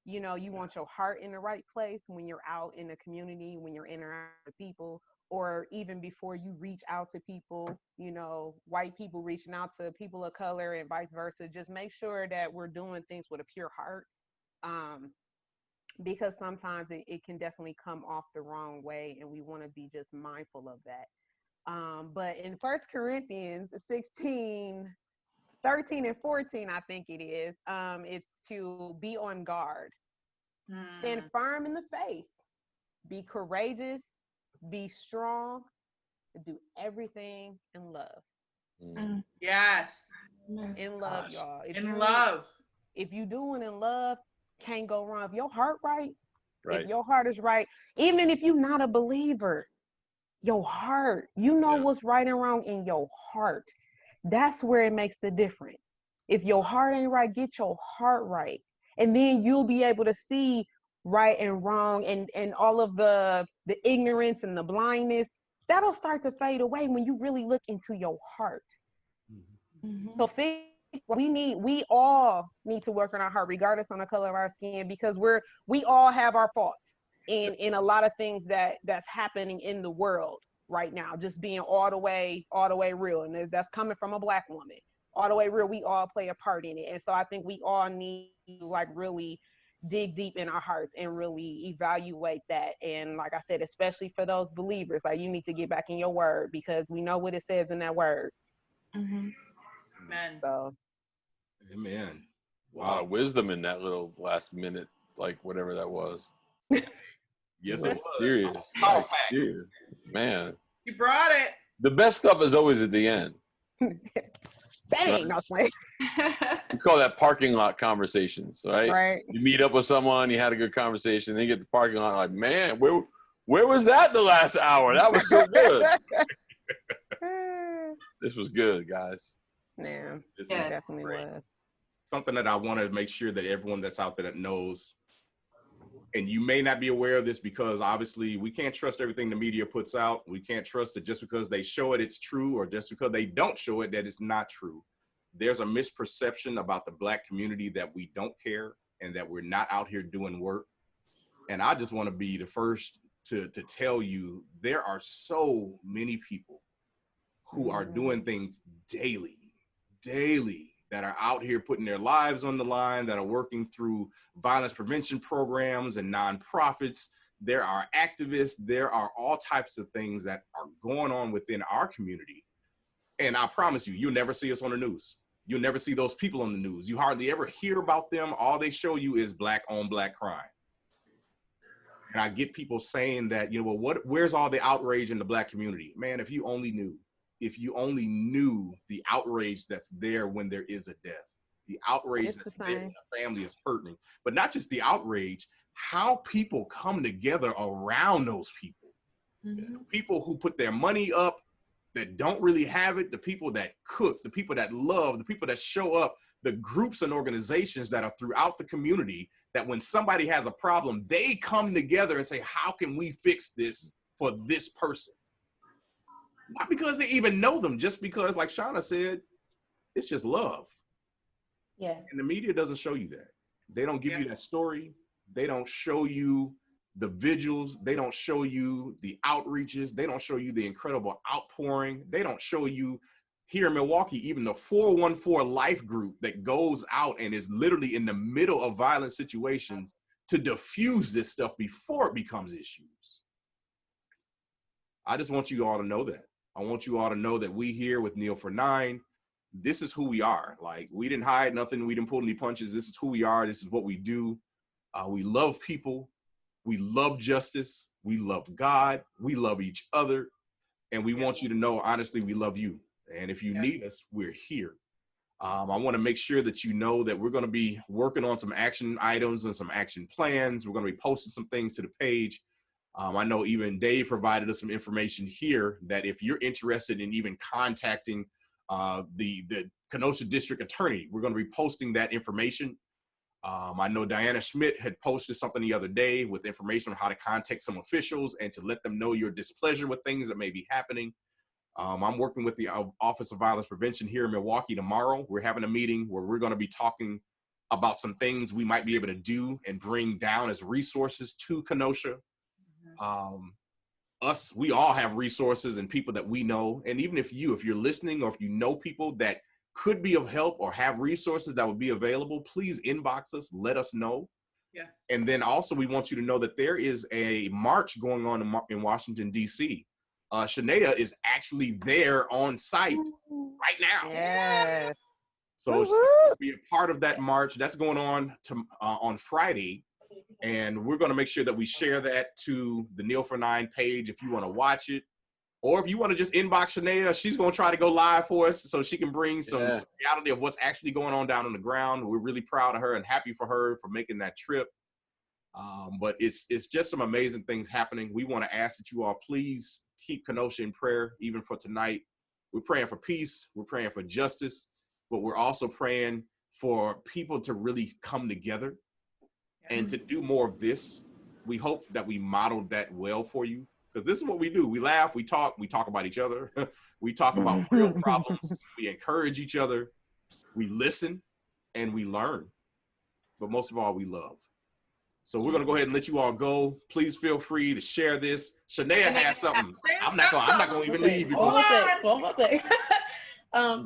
You know, you want your heart in the right place when you're out in the community, when you're interacting with people, or even before you reach out to people, you know, white people reaching out to people of color and vice versa. Just make sure that we're doing things with a pure heart, because sometimes it can definitely come off the wrong way, and we want to be just mindful of that. But in 1 Corinthians 16, 13 and 14, I think it is, it's to be on guard. Stand firm in the faith. Be courageous. Be strong. Do everything in love. Yes. In love, Gosh. y'all. In love. If you doing in love, can't go wrong. If your heart right, Right. if your heart is right, even if you're not a believer, your heart, you know what's right and wrong in your heart. That's where it makes the difference. If your heart ain't right, get your heart right. And then you'll be able to see right and wrong, and all of the ignorance and the blindness. That'll start to fade away when you really look into your heart. So we all need to work on our heart, regardless on the color of our skin, because we all have our faults in a lot of things that's happening in the world right now. Just being all the way real, and that's coming from a Black woman. All the way real, we all play a part in it. And so I think we all need to like really dig deep in our hearts and really evaluate that. And like I said, especially for those believers, like you need to get back in your word, because we know what it says in that word. Amen. So Amen. A lot of wisdom in that little last minute, like whatever that was. Yes, it was. Serious. Power Like, pack. serious. Man. You brought it. The best stuff is always at the end. dang, no sway. We call that parking lot conversations, right? Right. You meet up with someone, you had a good conversation, then you get to the parking lot, like, man, where was that the last hour? That was so good. This was good, guys. Yeah, This Yeah. is definitely great. was. Something that I want to make sure that everyone that's out there that knows, and you may not be aware of this because obviously we can't trust everything the media puts out. We can't trust it just because they show it, it's true, or just because they don't show it, that it's not true. There's a misperception about the Black community that we don't care and that we're not out here doing work. And I just want to be the first to tell you, there are so many people who are doing things daily, that are out here putting their lives on the line, that are working through violence prevention programs and nonprofits. There are activists, there are all types of things that are going on within our community. And I promise you, you'll never see us on the news. You'll never see those people on the news. You hardly ever hear about them. All they show you is Black on Black crime. And I get people saying that, you know, well, where's all the outrage in the Black community? Man, if you only knew the outrage that's there when there is a death, the outrage that's there when a family is hurting, but not just the outrage, how people come together around those people. The people who put their money up, that don't really have it, the people that cook, the people that love, the people that show up, the groups and organizations that are throughout the community, that when somebody has a problem, they come together and say, how can we fix this for this person? Not because they even know them, just because, like Shauna said, it's just love. Yeah. And the media doesn't show you that. They don't give you that story. They don't show you the vigils. They don't show you the outreaches. They don't show you the incredible outpouring. They don't show you here in Milwaukee, even the 414 Life group that goes out and is literally in the middle of violent situations to diffuse this stuff before it becomes issues. I just want you all to know that. I want you all to know that we here with Kneel for 9, this is who we are. Like, we didn't hide nothing. We didn't pull any punches. This is who we are. This is what we do. We love people. We love justice. We love God. We love each other. And we want you to know, honestly, we love you. And if you need us, we're here. I want to make sure that you know that we're going to be working on some action items and some action plans. We're going to be posting some things to the page. I know even Dave provided us some information here that if you're interested in even contacting the Kenosha District Attorney, we're going to be posting that information. I know Diana Schmidt had posted something the other day with information on how to contact some officials and to let them know your displeasure with things that may be happening. I'm working with the Office of Violence Prevention here in Milwaukee tomorrow. We're having a meeting where we're going to be talking about some things we might be able to do and bring down as resources to Kenosha. We all have resources and people that we know. And even if you're listening or if you know people that could be of help or have resources that would be available, please inbox us, let us know. Yes. And then also we want you to know that there is a march going on in Washington, D.C. Shania is actually there on site right now. Yes. So she's going to be a part of that march. That's going on Friday. And we're going to make sure that we share that to the Kneel for 9 page if you want to watch it. Or if you want to just inbox Shania, she's going to try to go live for us so she can bring some reality of what's actually going on down on the ground. We're really proud of her and happy for her for making that trip. But it's just some amazing things happening. We want to ask that you all please keep Kenosha in prayer, even for tonight. We're praying for peace. We're praying for justice. But we're also praying for people to really come together and to do more of this. We hope that we modeled that well for you. Because this is what we do. We laugh, we talk about each other. We talk about real problems. We encourage each other. We listen and we learn. But most of all, we love. So we're going to go ahead and let you all go. Please feel free to share this. Shania has something. I'm not going to even leave. One more thing.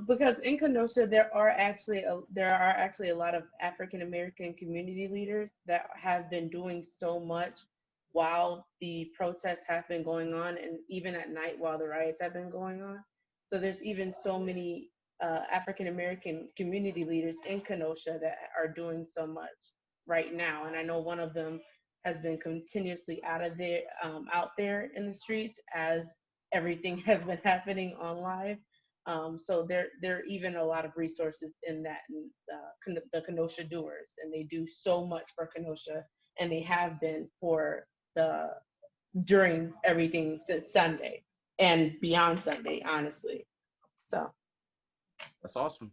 Because in Kenosha, there are actually a lot of African American community leaders that have been doing so much while the protests have been going on, and even at night while the riots have been going on. So there's even so many African American community leaders in Kenosha that are doing so much right now. And I know one of them has been continuously out there in the streets as everything has been happening on live. So there are even a lot of resources in that, the Kenosha Doers, and they do so much for Kenosha, and they have been during everything since Sunday and beyond Sunday, honestly. So that's awesome.